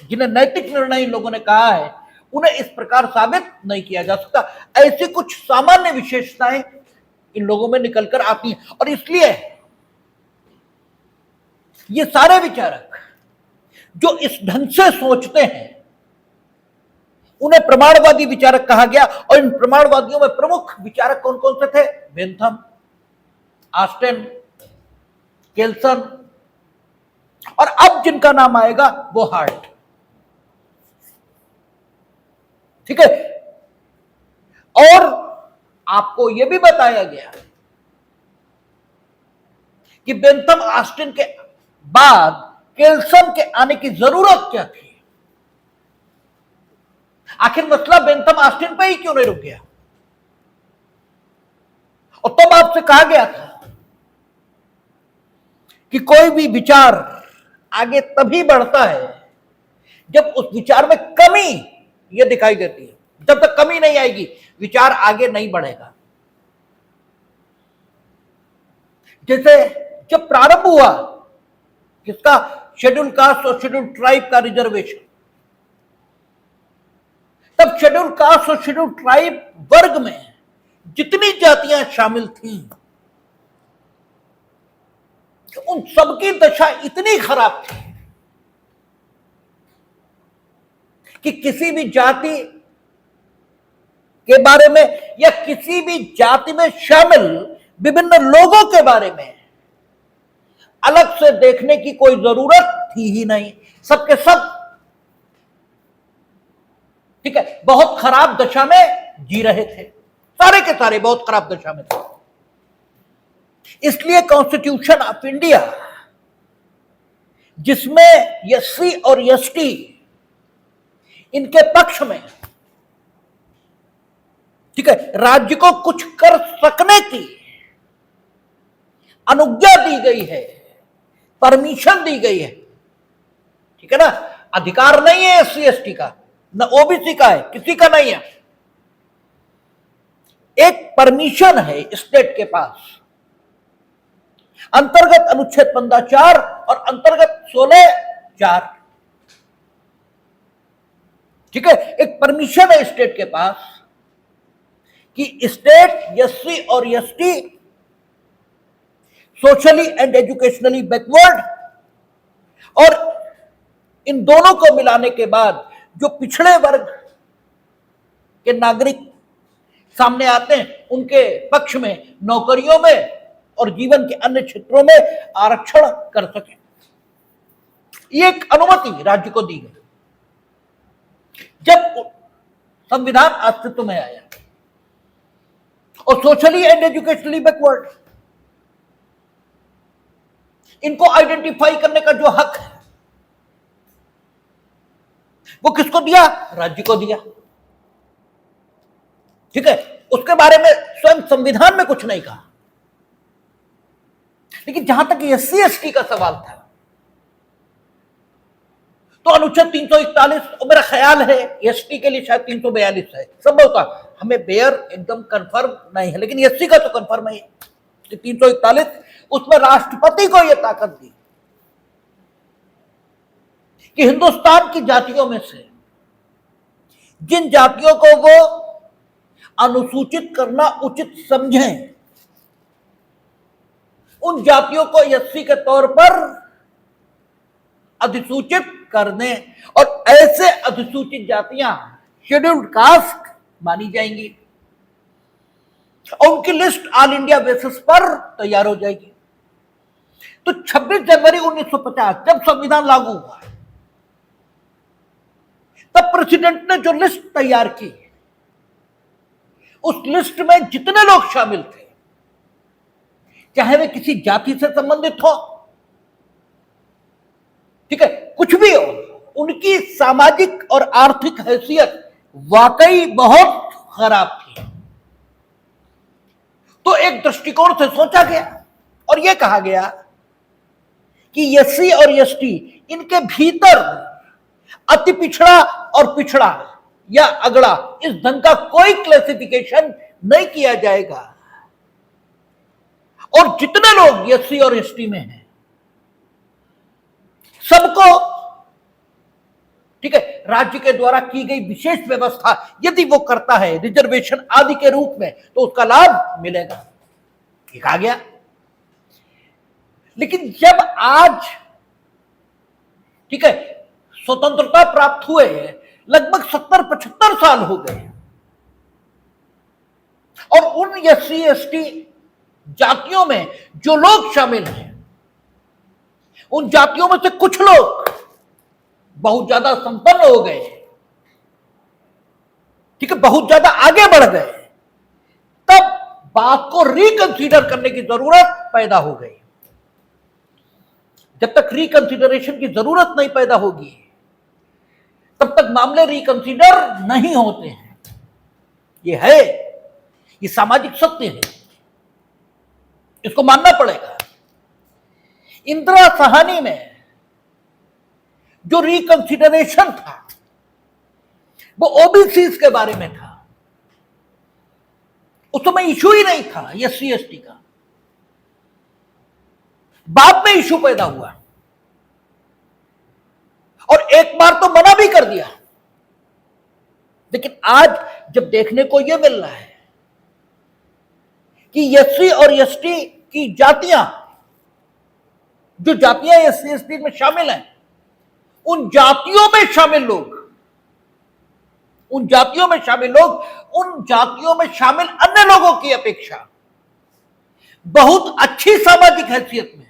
जिन्हें नैतिक निर्णय इन लोगों ने कहा है उन्हें इस प्रकार साबित नहीं किया जा सकता। ऐसी कुछ सामान्य विशेषताएं इन लोगों में निकलकर आती हैं और इसलिए ये सारे विचारक जो इस ढंग से सोचते हैं उन्हें प्रमाणवादी विचारक कहा गया। और इन प्रमाणवादियों में प्रमुख विचारक कौन कौन से थे? बेंथम, ऑस्टिन, केल्सन और अब जिनका नाम आएगा वो हार्ट, ठीक है। और आपको यह भी बताया गया कि बेंथम ऑस्टिन के बाद केल्सन के आने की जरूरत क्या थी, आखिर मसला बेंथम ऑस्टिन पे ही क्यों नहीं रुक गया। और तब आपसे कहा गया था कि कोई भी विचार आगे तभी बढ़ता है जब उस विचार में कमी ये दिखाई देती है। जब तक कमी नहीं आएगी विचार आगे नहीं बढ़ेगा। जैसे जब प्रारंभ हुआ किसका, शेड्यूल कास्ट और शेड्यूल ट्राइब का रिजर्वेशन, तब शेड्यूल कास्ट और शेड्यूल ट्राइब वर्ग में जितनी जातियां शामिल थीं उन सबकी दशा इतनी खराब थी कि किसी भी जाति के बारे में या किसी भी जाति में शामिल विभिन्न लोगों के बारे में अलग से देखने की कोई जरूरत थी ही नहीं। सबके सब, ठीक है, बहुत खराब दशा में जी रहे थे, सारे के सारे बहुत खराब दशा में थे। इसलिए कॉन्स्टिट्यूशन ऑफ इंडिया जिसमें एससी और एसटी इनके पक्ष में, ठीक है, राज्य को कुछ कर सकने की अनुज्ञा दी गई है, परमिशन दी गई है, ठीक है ना। अधिकार नहीं है एससी एसटी का, न ओबीसी का है, किसी का नहीं है। एक परमिशन है स्टेट के पास अंतर्गत अनुच्छेद 15(4) और अंतर्गत 16(4), ठीक है। एक परमिशन है स्टेट के पास कि स्टेट एससी और ST socially and educationally backward, और इन दोनों को मिलाने के बाद जो पिछड़े वर्ग के नागरिक सामने आते हैं उनके पक्ष में नौकरियों में और जीवन के अन्य क्षेत्रों में आरक्षण कर सके, ये एक अनुमति राज्य को दी गई जब संविधान अस्तित्व में आया। और सोशली एंड एजुकेशनली बैकवर्ड, इनको आइडेंटिफाई करने का जो हक है वो किसको दिया? राज्य को दिया। ठीक है, उसके बारे में स्वयं संविधान में कुछ नहीं कहा। लेकिन जहां तक एससी एसटी का सवाल था, तो अनुच्छेद 341, और मेरा ख्याल है एसटी के लिए शायद 342 है, संभवतः, हमें बेयर एकदम कंफर्म नहीं है, लेकिन एससी का तो कंफर्म है कि 341, उसमें राष्ट्रपति को यह ताकत दी कि हिंदुस्तान की जातियों में से जिन जातियों को वो अनुसूचित करना उचित समझें, उन जातियों को एससी के तौर पर अधिसूचित करने, और ऐसे अधिसूचित जातियां शेड्यूल्ड कास्ट मानी जाएंगी और उनकी लिस्ट ऑल इंडिया बेसिस पर तैयार हो जाएगी। तो 26 जनवरी 1950 जब संविधान लागू हुआ, तब प्रेसिडेंट ने जो लिस्ट तैयार की, उस लिस्ट में जितने लोग शामिल थे, चाहे वे किसी जाति से संबंधित हो, ठीक है, कुछ भी हो, उनकी सामाजिक और आर्थिक हैसियत वाकई बहुत खराब थी। तो एक दृष्टिकोण से सोचा गया और यह कहा गया कि एससी और एसटी, इनके भीतर अति पिछड़ा और पिछड़ा या अगड़ा, इस ढंग का कोई क्लासिफिकेशन नहीं किया जाएगा, और जितने लोग एससी और एसटी में हैं सबको, ठीक है, राज्य के द्वारा की गई विशेष व्यवस्था यदि वो करता है रिजर्वेशन आदि के रूप में, तो उसका लाभ मिलेगा, ये कहा गया। लेकिन जब आज, ठीक है, स्वतंत्रता प्राप्त हुए लगभग 70-75 साल हो गए, और उन एससी एसटी जातियों में जो लोग शामिल हैं, उन जातियों में से कुछ लोग बहुत ज्यादा संपन्न हो गए, ठीक है, बहुत ज्यादा आगे बढ़ गए, तब बात को रिकंसीडर करने की जरूरत पैदा हो गई। जब तक रिकंसीडरेशन की जरूरत नहीं पैदा होगी, तब तक मामले रिकंसीडर नहीं होते हैं। ये है, ये सामाजिक सत्य है, इसको मानना पड़ेगा। इंदिरा साहनी में जो रिकंसीडरेशन था, वो ओबीसी के बारे में था, उस समय इशू ही नहीं था एससी एसटी का, बाद में इशू पैदा हुआ, और एक बार तो मना भी कर दिया। लेकिन आज जब देखने को यह मिल रहा है कि एससी और एसटी की जातियां, जो जातियां एससी एसटी में शामिल हैं, उन जातियों में शामिल लोग, उन जातियों में शामिल लोग, उन जातियों में शामिल अन्य लोगों की अपेक्षा बहुत अच्छी सामाजिक हैसियत में,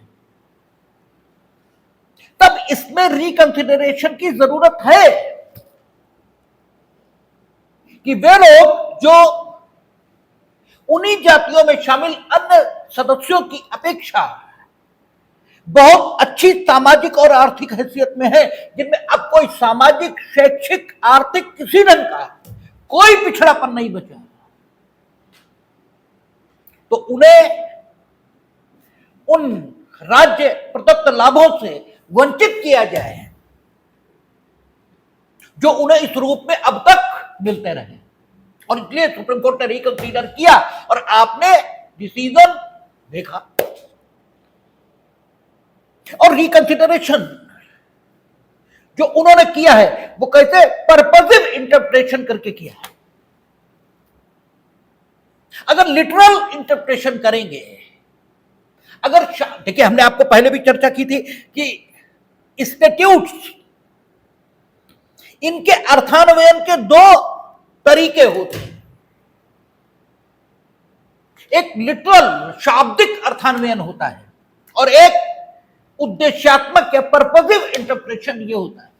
तब इसमें रिकंसिडरेशन की जरूरत है कि वे लोग जो उन्हीं जातियों में शामिल अन्य सदस्यों की अपेक्षा बहुत अच्छी सामाजिक और आर्थिक हैसियत में है, जिनमें अब कोई सामाजिक, शैक्षिक, आर्थिक किसी ढंग का कोई पिछड़ापन नहीं बचा, तो उन्हें उन राज्य प्रदत्त लाभों से वंचित किया जाए जो उन्हें इस रूप में अब तक मिलते रहे। और इसलिए सुप्रीम कोर्ट ने रिकंसीडर किया, और आपने डिसीजन देखा। और रिकंसिडरेशन जो उन्होंने किया है, वो कैसे पर्पसिव इंटरप्रिटेशन करके किया है। अगर लिटरल इंटरप्रिटेशन करेंगे, अगर देखिए, हमने आपको पहले भी चर्चा की थी कि इंस्टीट्यूट्स, इनके अर्थान्वयन के दो तरीके होते हैं। एक लिटरल शाब्दिक अर्थान्वयन होता है, और एक उद्देश्यात्मक या पर्पसिव इंटरप्रिटेशन ये होता है।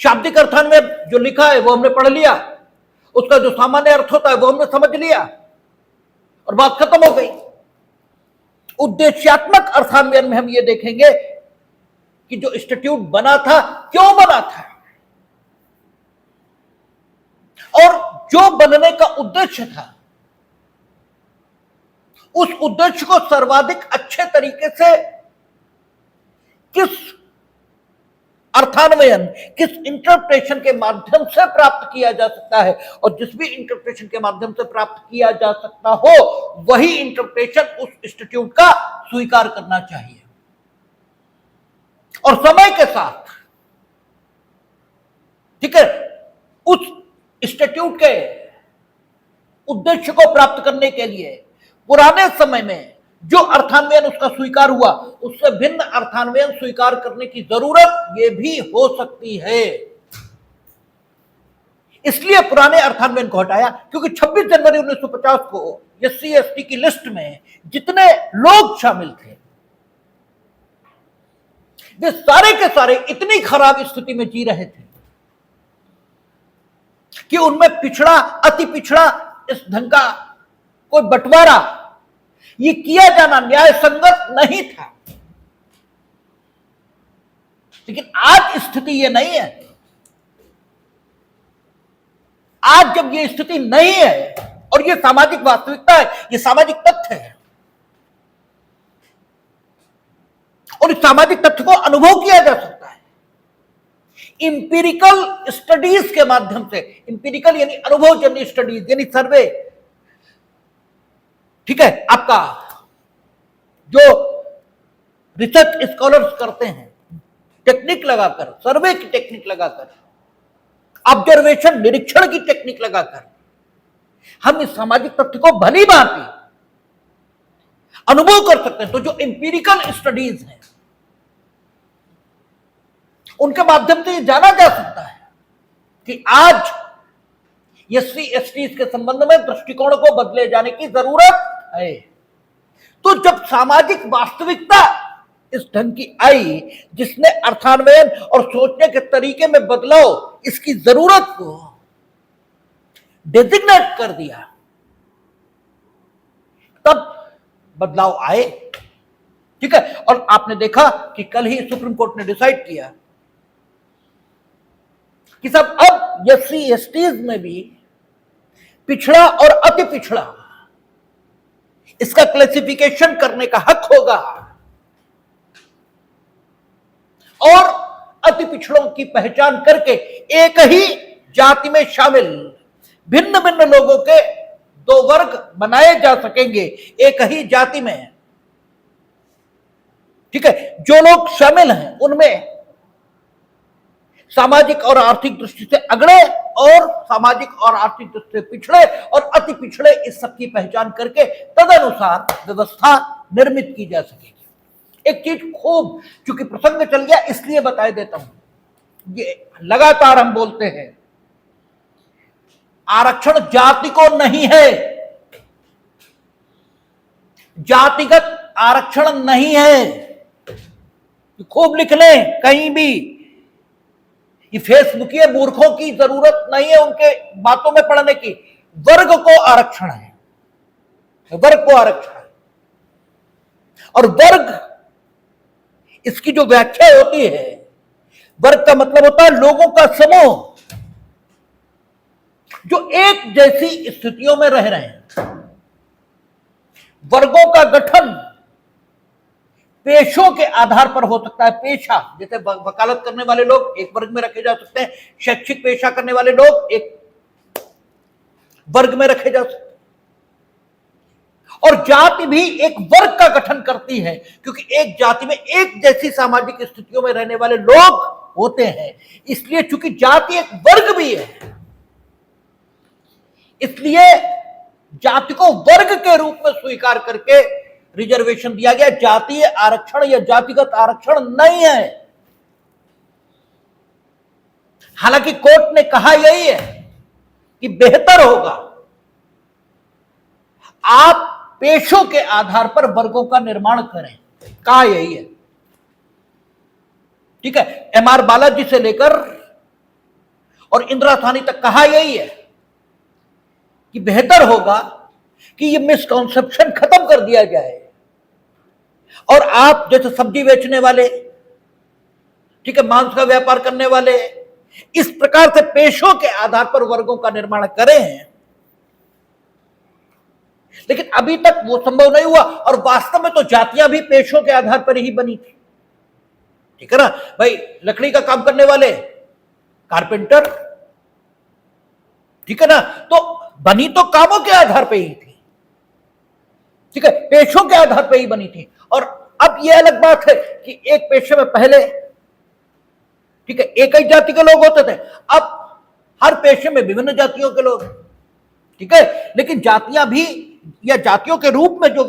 शाब्दिक अर्थान्वयन जो लिखा है वो हमने पढ़ लिया, उसका जो सामान्य अर्थ होता है वो हमने समझ लिया और बात खत्म हो गई। उद्देश्यात्मक अर्थान्वयन में हम ये देखेंगे कि जो इंस्टीट्यूट बना था क्यों बना था, और जो बनने का उद्देश्य था उस उद्देश्य को सर्वाधिक अच्छे तरीके से किस अर्थान्वयन, किस इंटरप्रिटेशन के माध्यम से प्राप्त किया जा सकता है, और जिस भी इंटरप्रिटेशन के माध्यम से प्राप्त किया जा सकता हो वही इंटरप्रिटेशन उस इंस्टीट्यूट का स्वीकार करना चाहिए। और समय के साथ, ठीक है, उस इंस्टीट्यूट के उद्देश्य को प्राप्त करने के लिए पुराने समय में जो अर्थान्वयन उसका स्वीकार हुआ उससे भिन्न अर्थान्वयन स्वीकार करने की जरूरत ये भी हो सकती है। इसलिए पुराने अर्थान्वयन को हटाया, क्योंकि 26 जनवरी 1950 को एससी एसटी की लिस्ट में जितने लोग शामिल थे वे सारे के सारे इतनी खराब स्थिति में जी रहे थे कि उनमें पिछड़ा, अति पिछड़ा, इस ढंग का कोई बंटवारा ये किया जाना न्याय संगत नहीं था। लेकिन आज स्थिति ये नहीं है। आज जब ये स्थिति नहीं है और ये सामाजिक वास्तविकता है, ये सामाजिक तथ्य है, और इस सामाजिक तथ्य को अनुभव किया जा सकता है इंपिरिकल स्टडीज के माध्यम से। इंपिरिकल यानी अनुभवजन्य स्टडीज, यानी सर्वे, ठीक है, आपका जो रिसर्च स्कॉलर्स करते हैं टेक्निक लगाकर, सर्वे की टेक्निक लगाकर, ऑब्जर्वेशन, निरीक्षण की टेक्निक लगाकर हम इस सामाजिक तथ्य को भली भांति अनुभव कर सकते हैं। तो जो इंपिरिकल स्टडीज हैं उनके माध्यम से यह जाना जा सकता है कि आज एससी एसटी के संबंध में दृष्टिकोण को बदले जाने की जरूरत है। तो जब सामाजिक वास्तविकता इस ढंग की आई जिसने अर्थान्वयन और सोचने के तरीके में बदलाव, इसकी जरूरत को डेजिग्नेट कर दिया, तब बदलाव आए, ठीक है। और आपने देखा कि कल ही सुप्रीम कोर्ट ने डिसाइड किया कि सब अब एससी एसटीज में भी पिछड़ा और अति पिछड़ा इसका क्लासिफिकेशन करने का हक होगा, और अति पिछड़ों की पहचान करके एक ही जाति में शामिल भिन्न भिन्न लोगों के दो वर्ग बनाए जा सकेंगे एक ही जाति में, ठीक है। जो लोग शामिल हैं उनमें सामाजिक और आर्थिक दृष्टि से अगड़े और सामाजिक और आर्थिक दृष्टि से पिछड़े और अति पिछड़े, इस सब की पहचान करके तदनुसार व्यवस्था निर्मित की जा सकेगी। एक चीज खूब, चूंकि प्रसंग चल गया इसलिए बता देता हूं, ये लगातार हम बोलते हैं आरक्षण जाति को नहीं है, जातिगत आरक्षण नहीं है। खूब लिख लें कहीं भी, ये फेसबुकिए मूर्खों की जरूरत नहीं है उनके बातों में पढ़ने की। वर्ग को आरक्षण है, वर्ग को आरक्षण है, और वर्ग इसकी जो व्याख्या होती है, वर्ग का मतलब होता है लोगों का समूह जो एक जैसी स्थितियों में रह रहे हैं। वर्गों का गठन पेशों के आधार पर हो सकता है। पेशा, जैसे वकालत करने वाले लोग एक वर्ग में रखे जा सकते हैं, शैक्षिक पेशा करने वाले लोग एक वर्ग में रखे जा सकते हैं, और जाति भी एक वर्ग का गठन करती है, क्योंकि एक जाति में एक जैसी सामाजिक स्थितियों में रहने वाले लोग होते हैं। इसलिए चूंकि जाति एक वर्ग भी है, इसलिए जाति को वर्ग के रूप में स्वीकार करके रिजर्वेशन दिया गया। जातीय आरक्षण या जातिगत आरक्षण नहीं है। हालांकि कोर्ट ने कहा यही है कि बेहतर होगा आप पेशों के आधार पर वर्गों का निर्माण करें, कहा यही है, ठीक है। एमआर बालाजी से लेकर और इंदिरा साहनी तक कहा यही है कि बेहतर होगा कि ये मिसकॉन्सेप्शन खत्म कर दिया जाए, और आप जैसे सब्जी बेचने वाले ठीक है, मांस का व्यापार करने वाले, इस प्रकार से पेशों के आधार पर वर्गों का निर्माण करे हैं। लेकिन अभी तक वो संभव नहीं हुआ, और वास्तव में तो जातियां भी पेशों के आधार पर ही बनी थी। ठीक है ना भाई, लकड़ी का काम करने वाले कारपेंटर, ठीक है ना, तो बनी तो कामों के आधार पर ही थी। ठीक है, पेशों के आधार पर ही बनी थी। और अब यह अलग बात है कि एक पेशे में पहले, ठीक है, एक ही जाति के लोग होते थे, अब हर पेशे में विभिन्न जातियों के लोग, ठीक है। लेकिन जातियां भी, या जातियों के रूप में जो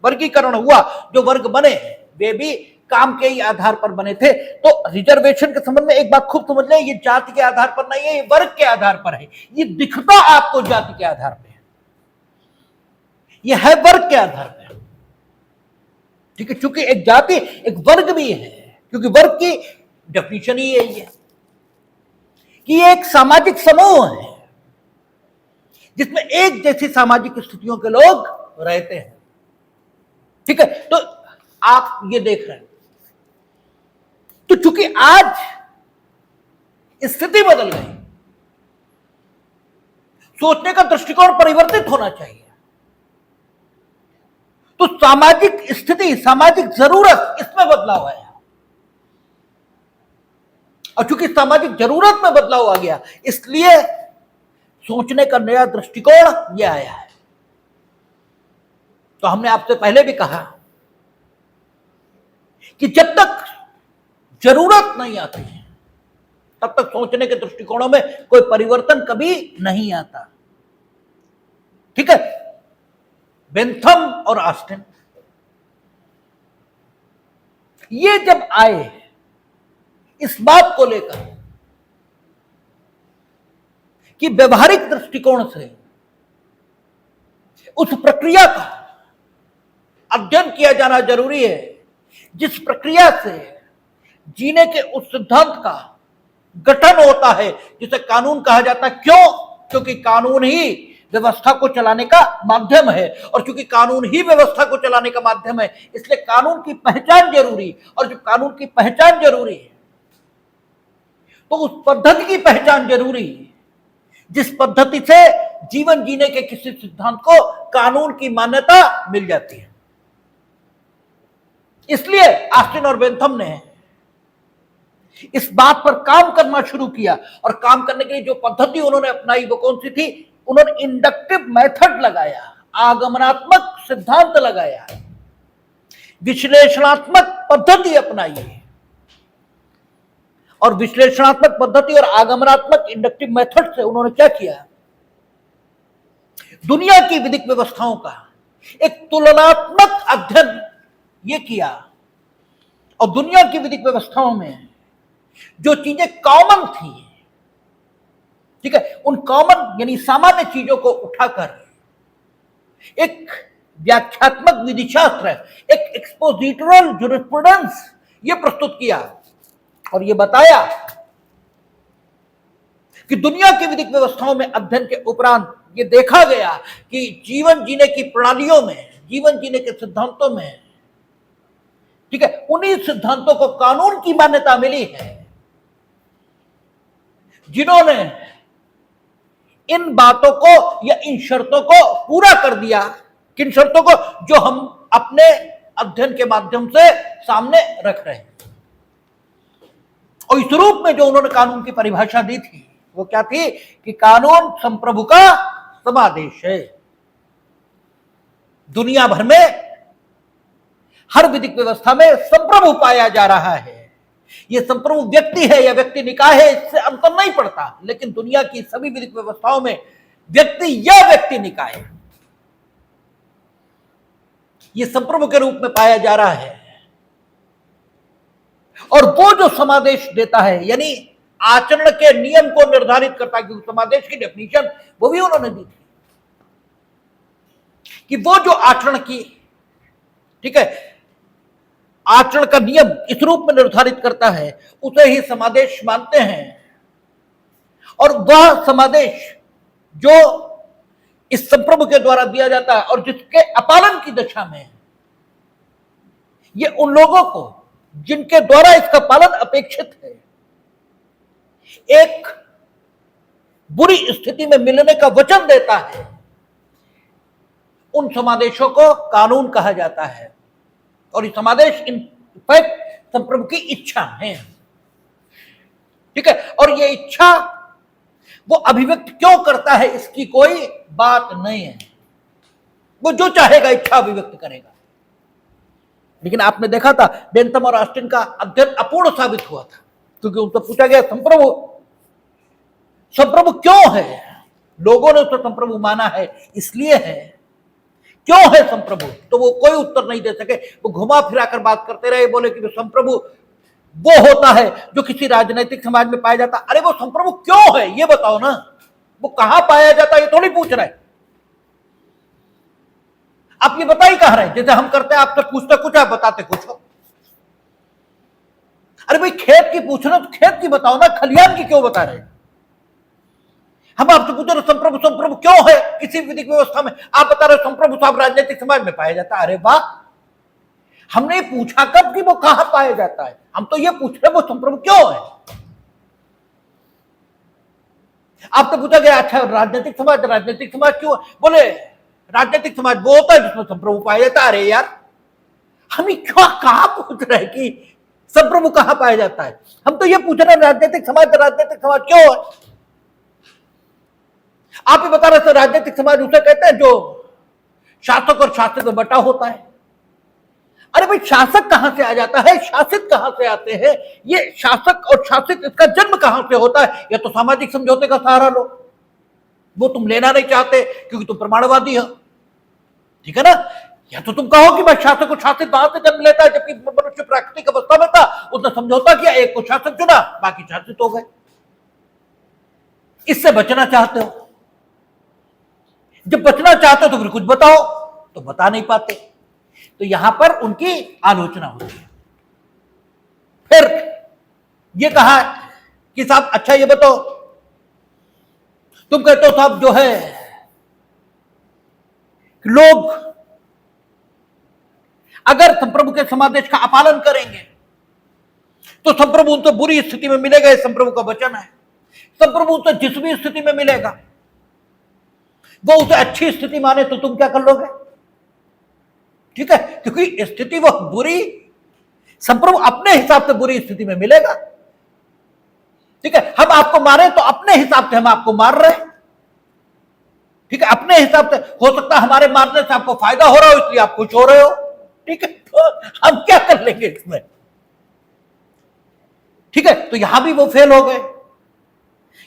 वर्गीकरण हुआ, जो वर्ग बने, वे भी काम के ही आधार पर बने थे। तो रिजर्वेशन के संबंध में एक बात खूब समझ लें, ये जाति के आधार पर नहीं है, ये वर्ग के आधार पर है। ये दिखता आपको जाति के आधार पर है, ये है वर्ग के आधार पर। ठीक है, चूंकि एक जाति एक वर्ग भी है, क्योंकि वर्ग की डेफिनेशन ही यही है कि ये एक सामाजिक समूह है जिसमें एक जैसी सामाजिक स्थितियों के लोग रहते हैं। ठीक है, तो आप ये देख रहे हैं, तो चूंकि आज स्थिति बदल गई, सोचने का दृष्टिकोण परिवर्तित होना चाहिए। तो सामाजिक स्थिति, सामाजिक जरूरत, इसमें बदलाव आया, और चूंकि सामाजिक जरूरत में बदलाव आ गया, इसलिए सोचने का नया दृष्टिकोण यह आया है। तो हमने आपसे पहले भी कहा कि जब तक जरूरत नहीं आती है, तब तक सोचने के दृष्टिकोणों में कोई परिवर्तन कभी नहीं आता। ठीक है, बेंथम और ऑस्टिन ये जब आए इस बात को लेकर कि व्यवहारिक दृष्टिकोण से उस प्रक्रिया का अध्ययन किया जाना जरूरी है जिस प्रक्रिया से जीने के उस सिद्धांत का गठन होता है जिसे कानून कहा जाता है। क्यों? क्योंकि कानून ही व्यवस्था को चलाने का माध्यम है, और क्योंकि कानून ही व्यवस्था को चलाने का माध्यम है, इसलिए कानून की पहचान जरूरी। और जो कानून की पहचान जरूरी है, तो उस पद्धति की पहचान जरूरी है जिस पद्धति से जीवन जीने के किसी सिद्धांत को कानून की मान्यता मिल जाती है। इसलिए ऑस्टिन और बेंथम ने इस बात पर काम करना शुरू किया, और काम करने के लिए जो पद्धति उन्होंने अपनाई वो कौन सी थी? उन्होंने इंडक्टिव मेथड लगाया, आगमनात्मक सिद्धांत लगाया, विश्लेषणात्मक पद्धति अपनाई। और विश्लेषणात्मक पद्धति और आगमनात्मक इंडक्टिव मेथड से उन्होंने क्या किया? दुनिया की विधिक व्यवस्थाओं का एक तुलनात्मक अध्ययन ये किया, और दुनिया की विधिक व्यवस्थाओं में जो चीजें कॉमन थी, ठीक है, उन कॉमन यानी सामान्य चीजों को उठाकर एक व्याख्यात्मक विधिशास्त्र, एक एक्सपोजिटोरल ज्यूरिस्प्रूडेंस ये प्रस्तुत किया, और ये बताया कि दुनिया की विधिक व्यवस्थाओं में अध्ययन के उपरांत ये देखा गया कि जीवन जीने की प्रणालियों में, जीवन जीने के सिद्धांतों में, ठीक है, उन्हीं सिद्धांतों को कानून की मान्यता मिली है जिन्होंने इन बातों को या इन शर्तों को पूरा कर दिया। किन शर्तों को? जो हम अपने अध्ययन के माध्यम से सामने रख रहे हैं। और इस रूप में जो उन्होंने कानून की परिभाषा दी थी वो क्या थी? कि कानून संप्रभु का समादेश है। दुनिया भर में हर विधिक व्यवस्था में संप्रभु पाया जा रहा है। यह संप्रभु व्यक्ति है या व्यक्ति निकाय है, इससे अंतर नहीं पड़ता, लेकिन दुनिया की सभी विधिक व्यवस्थाओं में व्यक्ति या व्यक्ति निकाय यह संप्रभु के रूप में पाया जा रहा है। और वो जो समादेश देता है, यानी आचरण के नियम को निर्धारित करता है, क्योंकि समादेश की डेफिनेशन वो भी उन्होंने दी थी कि वो जो आचरण की, ठीक है, आचरण का नियम इस रूप में निर्धारित करता है, उसे ही समादेश मानते हैं। और वह समादेश जो इस संप्रभु के द्वारा दिया जाता है और जिसके अपालन की दशा में ये उन लोगों को जिनके द्वारा इसका पालन अपेक्षित है, एक बुरी स्थिति में मिलने का वचन देता है, उन समादेशों को कानून कहा जाता है। और ये समादेश इनफैक्ट संप्रभु की इच्छा है, ठीक है। और ये इच्छा वो अभिव्यक्त क्यों करता है, इसकी कोई बात नहीं है, वो जो चाहेगा इच्छा अभिव्यक्त करेगा। लेकिन आपने देखा था बेंथम और ऑस्टिन का अध्ययन अपूर्ण साबित हुआ था, क्योंकि उनसे पूछा गया संप्रभु क्यों है, लोगों ने तो संप्रभु माना है इसलिए है, क्यों है संप्रभु, तो वो कोई उत्तर नहीं दे सके। वो घुमा फिरा कर बात करते रहे, बोले कि संप्रभु वो होता है जो किसी राजनीतिक समाज में पाया जाता। अरे वो संप्रभु क्यों है ये बताओ ना, वो कहां पाया जाता है ये थोड़ी पूछ रहे। आप ये बता ही कह रहे हैं, जैसे हम करते हैं आपसे पूछते कुछ आप बताते कुछ हो। अरे भाई खेत की पूछना तो खेत की बताओ ना, खलियान की क्यों बता रहे हैं। हम आपसे पूछ रहे संप्रभु क्यों है किसी विधिक व्यवस्था में, आप बता रहे संप्रभु साहब राजनीतिक समाज में पाया जाता है। अरे वाह, हमने पूछा कब कि वो कहां पाया जाता है, हम तो ये पूछ रहे वो संप्रभु क्यों है। आपसे पूछा गया अच्छा राजनीतिक समाज क्यों, बोले राजनीतिक समाज वो होता है जिसमें संप्रभु पाया जाता है। अरे यार हम क्यों कहां पूछ रहे कि संप्रभु कहां पाया जाता है, हम तो ये पूछ रहे राजनीतिक समाज क्यों है। आप ही बता रहे थे राजनीतिक समाज उसे कहते हैं जो शासक और शासित में बटा होता है। अरे भाई शासक कहां से आ जाता है, शासित कहां से आते हैं, ये शासक और शासित इसका जन्म कहां से होता है। या तो सामाजिक समझौते का सहारा लो, वो तुम लेना नहीं चाहते क्योंकि तुम प्रमाणवादी हो, ठीक है ना। या तो तुम कहो कि भाई शासक और शासित वहां से जन्म लेता है, जबकि मनुष्य प्राकृतिक अवस्था में था, उसने समझौता किया, एक को शासक चुना, बाकी शासित हो गए। इससे बचना चाहते हो, जब बचना चाहते हो तो फिर कुछ बताओ, तो बता नहीं पाते, तो यहां पर उनकी आलोचना होती है। फिर ये कहा कि साहब अच्छा ये बताओ, तुम कहते हो साहब जो है लोग अगर संप्रभु के समादेश का अपालन करेंगे तो संप्रभु उनसे बुरी स्थिति में मिलेगा, ये संप्रभु का वचन है। संप्रभु उनसे जिस भी स्थिति में मिलेगा वो उसे अच्छी स्थिति माने तो तुम क्या कर लोगे, ठीक है, क्योंकि स्थिति वह बुरी संप्रभु अपने हिसाब से बुरी स्थिति में मिलेगा, ठीक है। हम आपको मारे तो अपने हिसाब से हम आपको मार रहे हैं, ठीक है, अपने हिसाब से। हो सकता है हमारे मारने से आपको फायदा हो रहा हो इसलिए आप खुश हो रहे हो, ठीक है, तो हम क्या कर लेंगे इसमें, ठीक है। तो यहां भी वो फेल हो गए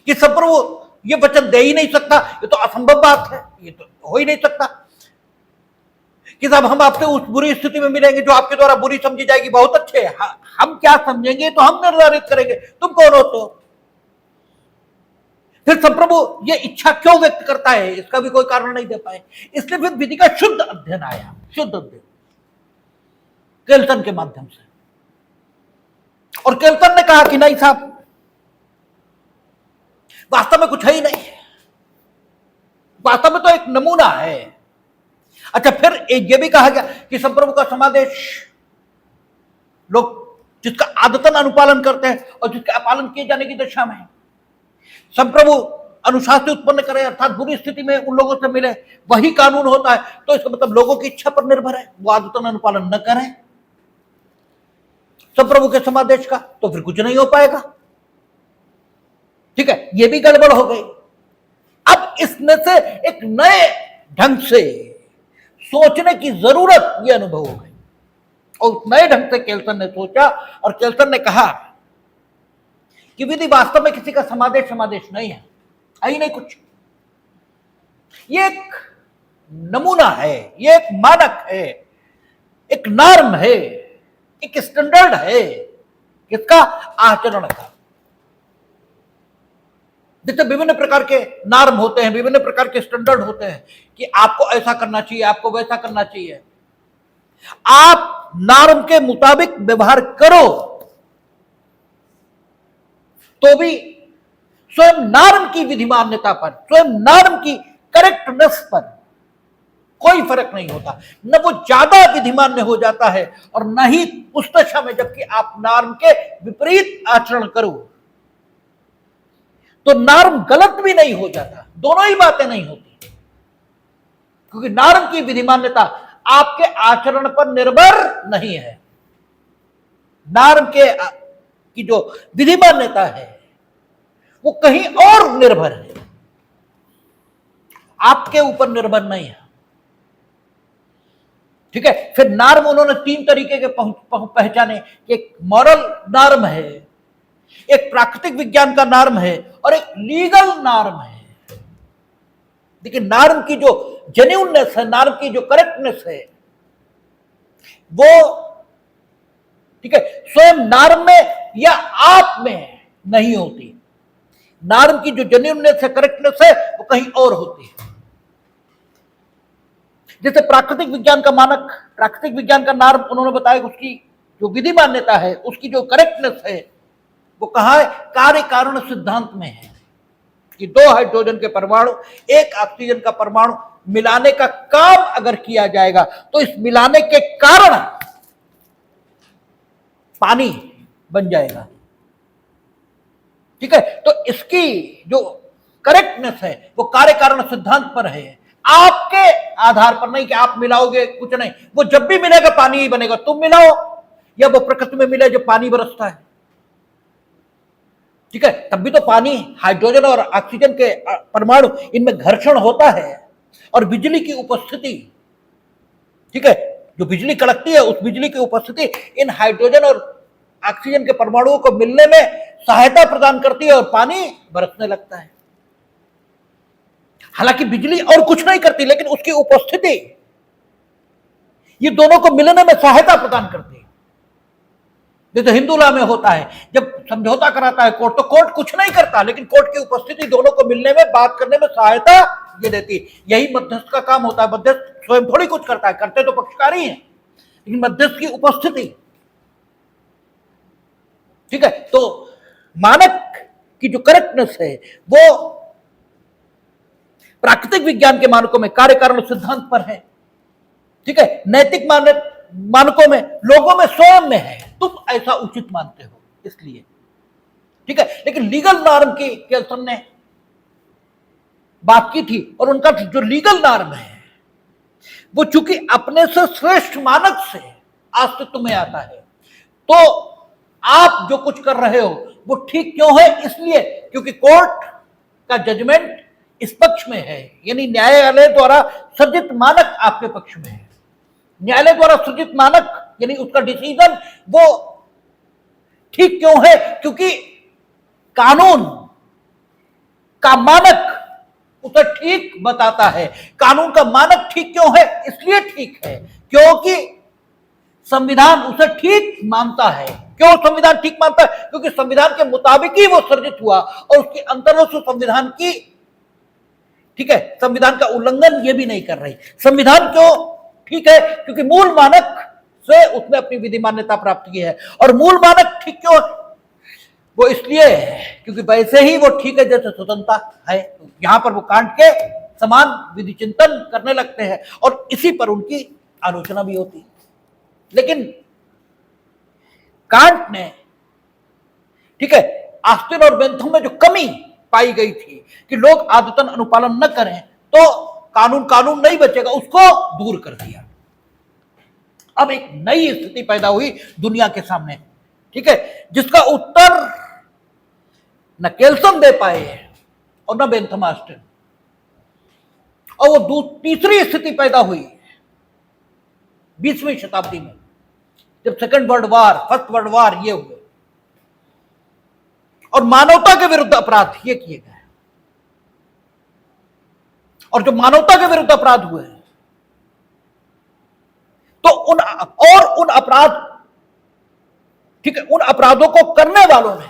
कि संप्रभु ये वचन दे ही नहीं सकता, ये तो असंभव बात है, ये तो हो ही नहीं सकता कि साहब हम आपसे उस बुरी स्थिति में मिलेंगे जो आपके द्वारा बुरी समझी जाएगी। बहुत अच्छे, हम क्या समझेंगे तो हम निर्धारित करेंगे, तुम कौन हो। तो फिर संप्रभु ये इच्छा क्यों व्यक्त करता है, इसका भी कोई कारण नहीं दे पाए। इसलिए फिर विधि का शुद्ध अध्ययन आया, शुद्ध अध्ययन केल्टन के माध्यम से। और केल्टन ने कहा कि नहीं साहब वास्तव में कुछ है ही नहीं, वास्तव में तो एक नमूना है। अच्छा फिर यह भी कहा गया कि संप्रभु का समादेश लोग जिसका आदतन अनुपालन करते हैं और जिसका अपालन किए जाने की दशा में संप्रभु अनुशासन उत्पन्न करे, अर्थात बुरी स्थिति में उन लोगों से मिले, वही कानून होता है। तो इसका मतलब लोगों की इच्छा पर निर्भर है, वो आदतन अनुपालन न करें संप्रभु के समादेश का तो फिर कुछ नहीं हो पाएगा, ठीक है। ये भी गड़बड़ हो गई। अब इसमें से एक नए ढंग से सोचने की जरूरत ये अनुभव हो गई, और उस नए ढंग से केल्टन ने सोचा, और केल्टन ने कहा कि विधि वास्तव में किसी का समादेश नहीं है ही नहीं कुछ, ये एक नमूना है, ये एक मानक है, एक नॉर्म है, एक स्टैंडर्ड है, किसका, आचरण का। जैसे विभिन्न प्रकार के नॉर्म होते हैं, विभिन्न प्रकार के स्टैंडर्ड होते हैं कि आपको ऐसा करना चाहिए, आपको वैसा करना चाहिए। आप नॉर्म के मुताबिक व्यवहार करो तो भी स्वयं नॉर्म की विधि मान्यता पर, स्वयं नॉर्म की करेक्टनेस पर कोई फर्क नहीं होता। न वो ज्यादा विधिमान्य हो जाता है और न ही उस दशा में जबकि आप नॉर्म के विपरीत आचरण करो तो नॉर्म गलत भी नहीं हो जाता। दोनों ही बातें नहीं होती, क्योंकि नॉर्म की विधिमान्यता आपके आचरण पर निर्भर नहीं है। नॉर्म की जो विधिमान्यता है वो कहीं और निर्भर है, आपके ऊपर निर्भर नहीं है। ठीक है, फिर नॉर्म उन्होंने 3 तरीके के पहचाने। एक मॉरल नॉर्म है, एक प्राकृतिक विज्ञान का नॉर्म है और एक लीगल नॉर्म है। देखिए, नॉर्म की जो जेन्युइननेस है, नॉर्म की जो करेक्टनेस है, वो ठीक है स्वयं नॉर्म में या आप में नहीं होती। नॉर्म की जो जेन्युइननेस है, करेक्टनेस है, वो कहीं और होती है। जैसे प्राकृतिक विज्ञान का मानक, प्राकृतिक विज्ञान का नॉर्म उन्होंने बताया, उसकी जो विधि मान्यता है, उसकी जो करेक्टनेस है, वो कहां है? कार्य कारण सिद्धांत में है कि 2 हाइड्रोजन के परमाणु 1 ऑक्सीजन का परमाणु मिलाने का काम अगर किया जाएगा तो इस मिलाने के कारण पानी बन जाएगा। ठीक है, तो इसकी जो करेक्टनेस है वो कार्य कारण सिद्धांत पर है, आपके आधार पर नहीं कि आप मिलाओगे कुछ नहीं। वो जब भी मिलेगा पानी ही बनेगा, तुम मिलाओ या वो प्रकृति में मिले जब पानी बरसता है। ठीक है, तब भी तो पानी, हाइड्रोजन और ऑक्सीजन के परमाणु, इनमें घर्षण होता है और बिजली की उपस्थिति, ठीक है, जो बिजली कड़कती है उस बिजली की उपस्थिति इन हाइड्रोजन और ऑक्सीजन के परमाणुओं को मिलने में सहायता प्रदान करती है और पानी बरसने लगता है। हालांकि बिजली और कुछ नहीं करती, लेकिन उसकी उपस्थिति ये दोनों को मिलने में सहायता प्रदान करती है। जैसे हिंदू लॉ में होता है, जब समझौता कराता है कोर्ट, तो कोर्ट कुछ नहीं करता, लेकिन कोर्ट की उपस्थिति दोनों को मिलने में, बात करने में सहायता ये देती है। यही मध्यस्थ का काम होता है। मध्यस्थ स्वयं थोड़ी कुछ करता है, करते तो पक्षकारी हैं, लेकिन मध्यस्थ की उपस्थिति। ठीक है, तो मानक की जो करेक्टनेस है वो प्राकृतिक विज्ञान के मानकों में कार्य कारण सिद्धांत पर है। ठीक है, नैतिक मानकों में, लोगों में, स्वयं में है, तुम ऐसा उचित मानते हो इसलिए। ठीक है, लेकिन लीगल नॉर्म की केल्सन ने बात की थी और उनका जो लीगल नॉर्म है वो चूंकि अपने से श्रेष्ठ मानक से अस्तित्व में आता है, तो आप जो कुछ कर रहे हो वो ठीक क्यों है? इसलिए क्योंकि कोर्ट का जजमेंट इस पक्ष में है, यानी न्यायालय द्वारा सृजित मानक आपके पक्ष में है। न्यायालय द्वारा सृजित मानक यानी उसका डिसीजन वो ठीक क्यों है? क्योंकि कानून का मानक उसे ठीक बताता है। कानून का मानक ठीक क्यों है? इसलिए ठीक है क्योंकि संविधान उसे ठीक मानता है। क्यों संविधान ठीक मानता है? क्योंकि संविधान के मुताबिक ही वो सृजित हुआ और उसके अंतर्गत संविधान की, ठीक है, संविधान का उल्लंघन ये भी नहीं कर रही। संविधान क्यों ठीक है? क्योंकि मूल मानक से उसने अपनी विधि मान्यता प्राप्त की है। और मूल मानक ठीक क्यों? वो इसलिए है क्योंकि वैसे ही वो ठीक है जैसे स्वतंत्रता है। यहां पर वो कांट के समान विधि चिंतन करने लगते हैं और इसी पर उनकी आलोचना भी होती है। लेकिन कांट ने, ठीक है, ऑस्टिन और बेंथम में जो कमी पाई गई थी कि लोग आदतन अनुपालन न करें तो कानून नहीं बचेगा, उसको दूर कर दिया। अब एक नई स्थिति पैदा हुई दुनिया के सामने, ठीक है, जिसका उत्तर न केल्सन दे पाए और न बेंथम ऑस्टिन। और वो तीसरी स्थिति पैदा हुई 20वीं शताब्दी में, जब second world war, first world war ये हुए और मानवता के विरुद्ध अपराध ये किए गए। और जो मानवता के विरुद्ध अपराध हुए तो उन अपराध, ठीक है, उन अपराधों को करने वालों ने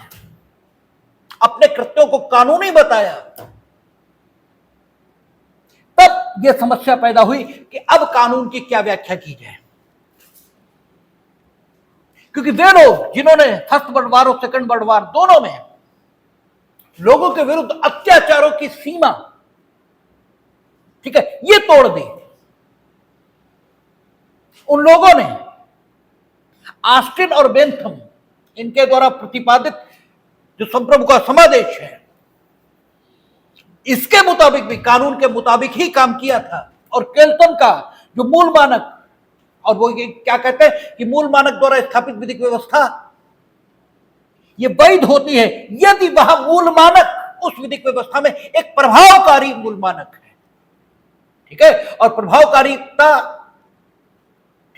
अपने कृत्यों को कानूनी बताया। तब यह समस्या पैदा हुई कि अब कानून की क्या व्याख्या की जाए, क्योंकि वे लोग जिन्होंने फर्स्ट वर्ल्ड वार और सेकंड वर्ल्ड वार दोनों में लोगों के विरुद्ध अत्याचारों की सीमा, ठीक है, ये तोड़ दी, उन लोगों ने ऑस्टिन और बेंथम इनके द्वारा प्रतिपादित जो संप्रभु का समादेश है, इसके मुताबिक भी, कानून के मुताबिक ही काम किया था। और केल्टन का जो मूल मानक, और वो ये क्या कहते हैं कि मूल मानक द्वारा स्थापित विधिक व्यवस्था ये वैध होती है यदि वह मूल मानक उस विधिक व्यवस्था में एक प्रभावकारी मूल मानक है। ठीक है, और प्रभावकारिता,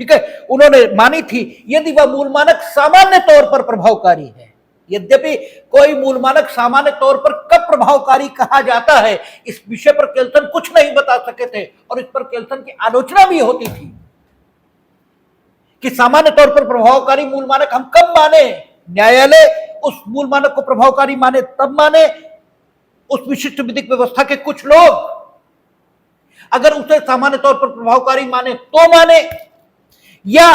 ठीक है, उन्होंने मानी थी यदि वह मूल मानक सामान्य तौर पर प्रभावकारी है। यद्यपि कोई मूल मानक सामान्य तौर पर कब प्रभावकारी कहा जाता है, इस विषय पर केल्टन कुछ नहीं बता सके थे, और इस पर केल्टन की आलोचना भी होती थी कि सामान्य तौर पर प्रभावकारी मूल मानक हम कब माने। न्यायालय उस मूल मानक को प्रभावकारी माने तब माने उस विशिष्ट विधिक व्यवस्था के कुछ लोग अगर उसे सामान्य तौर पर प्रभावकारी माने तो माने, या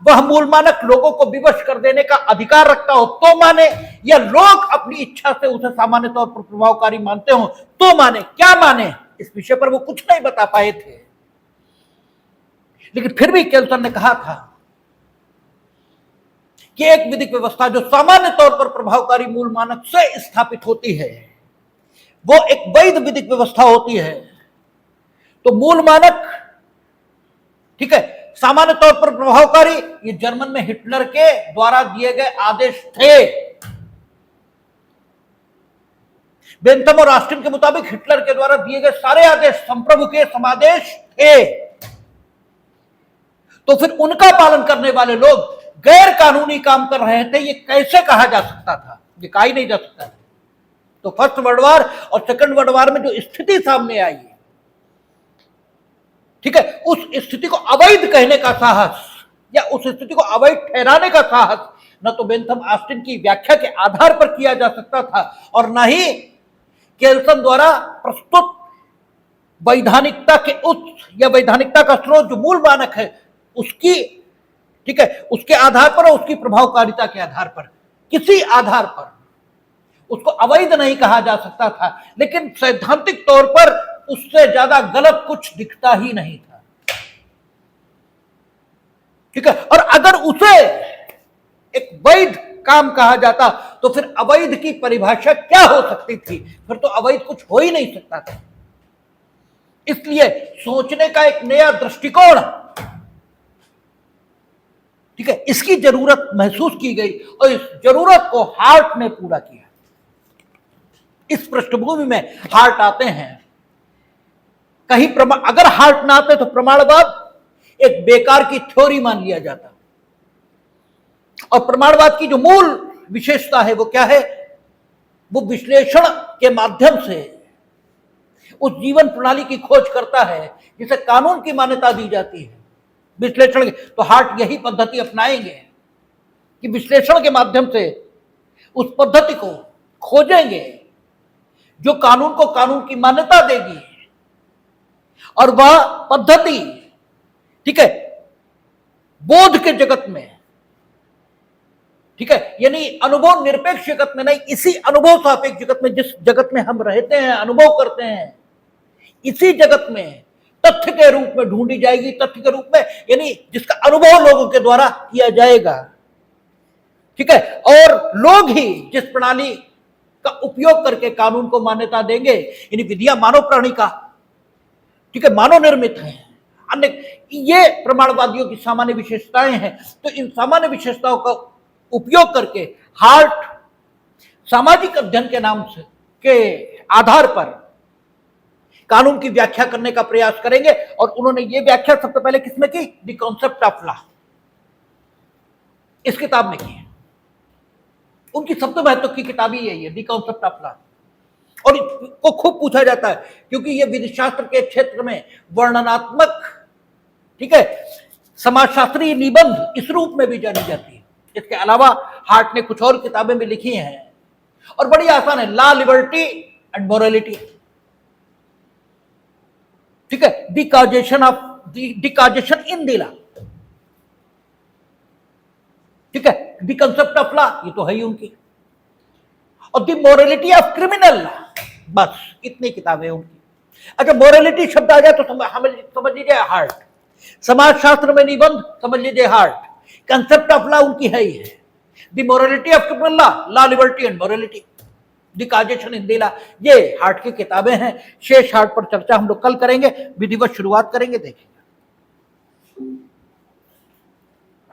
वह मूल मानक लोगों को विवश कर देने का अधिकार रखता हो तो माने, या लोग अपनी इच्छा से उसे सामान्य तौर पर प्रभावकारी मानते हो तो माने। क्या माने, इस विषय पर वो कुछ नहीं बता पाए थे। लेकिन फिर भी केल्टन ने कहा था कि एक विधिक व्यवस्था जो सामान्य तौर पर प्रभावकारी मूल मानक से स्थापित होती है वो एक वैध विधिक व्यवस्था होती है। तो मूल मानक, ठीक है, सामान्य तौर पर प्रभावकारी, ये जर्मन में हिटलर के द्वारा दिए गए आदेश थे। बेंथम और ऑस्टिन के मुताबिक हिटलर के द्वारा दिए गए सारे आदेश संप्रभु के समादेश थे। तो फिर उनका पालन करने वाले लोग गैर कानूनी काम कर रहे थे, ये कैसे कहा जा सकता था? ये कहा ही नहीं जा सकता था। तो फर्स्ट वर्ल्ड वॉर और सेकंड वर्ल्ड वॉर में जो स्थिति सामने आई है, ठीक है, उस स्थिति को अवैध कहने का साहस या उस स्थिति को अवैध ठहराने का साहस न तो बेंथम ऑस्टिन की व्याख्या के आधार पर किया जा सकता था और न ही केल्टन द्वारा प्रस्तुत वैधानिकता के उच्च या वैधानिकता का स्रोत जो मूल मानक है उसकी, ठीक है, उसके आधार पर और उसकी प्रभावकारिता के आधार पर, किसी आधार पर उसको अवैध नहीं कहा जा सकता था। लेकिन सैद्धांतिक तौर पर उससे ज्यादा गलत कुछ दिखता ही नहीं था। ठीक है, और अगर उसे एक वैध काम कहा जाता तो फिर अवैध की परिभाषा क्या हो सकती थी? फिर तो अवैध कुछ हो ही नहीं सकता था। इसलिए सोचने का एक नया दृष्टिकोण, ठीक है, इसकी जरूरत महसूस की गई और इस जरूरत को हार्ट ने पूरा किया। इस पृष्ठभूमि में हार्ट आते हैं। कहीं अगर हार्ट ना आते तो प्रमाणवाद एक बेकार की थ्योरी मान लिया जाता। और प्रमाणवाद की जो मूल विशेषता है वो क्या है? वो विश्लेषण के माध्यम से उस जीवन प्रणाली की खोज करता है जिसे कानून की मान्यता दी जाती है। विश्लेषण, तो हार्ट यही पद्धति अपनाएंगे कि विश्लेषण के माध्यम से उस पद्धति को खोजेंगे जो कानून को कानून की मान्यता देगी, और वह पद्धति, ठीक है, बोध के जगत में, ठीक है, यानी अनुभव निरपेक्ष जगत में नहीं, इसी अनुभव सापेक्ष जगत में, जिस जगत में हम रहते हैं, अनुभव करते हैं, इसी जगत में तथ्य के रूप में ढूंढी जाएगी। तथ्य के रूप में यानी जिसका अनुभव लोगों के द्वारा किया जाएगा, ठीक है, और लोग ही जिस प्रणाली का उपयोग करके कानून को मान्यता देंगे। यानी विधियां मानव प्राणी का, ठीक है, मानव निर्मित है। अन्य ये प्रमाणवादियों की सामान्य विशेषताएं हैं। तो इन सामान्य विशेषताओं का उपयोग करके हार्ट सामाजिक अध्ययन के नाम से के आधार पर कानून की व्याख्या करने का प्रयास करेंगे। और उन्होंने ये व्याख्या सबसे पहले किसमें की? द कॉन्सेप्ट ऑफ लॉ, इस किताब में की है। उनकी सबसे महत्व की किताब ही यही है, द कॉन्सेप्ट ऑफ लॉ। और इसको खूब पूछा जाता है क्योंकि ये विधिशास्त्र के क्षेत्र में वर्णनात्मक, ठीक है, समाजशास्त्रीय निबंध इस रूप में भी जानी जाती है। इसके अलावा हार्ट ने कुछ और किताबें भी लिखी हैं और बड़ी आसान है, लॉ, लिबर्टी एंड मोरालिटी, ठीक है, the causation in the law, ठीक है, द कंसेप्ट ऑफ लॉ, ये तो है ही उनकी, और the morality of criminal law, बस इतनी किताबें उनकी। अच्छा, मोरालिटी शब्द आ जाए तो समझ लीजिए हार्ट समाज शास्त्र में निबंध समझ लीजिए हार्ट, कंसेप्ट ऑफ लॉ उनकी है ही है, the morality of criminal law, law liberty and morality, the causation in the law, ये हार्ट की किताबें हैं। शेष हार्ट पर चर्चा हम लोग कल करेंगे, विधिवत शुरुआत करेंगे। देखिए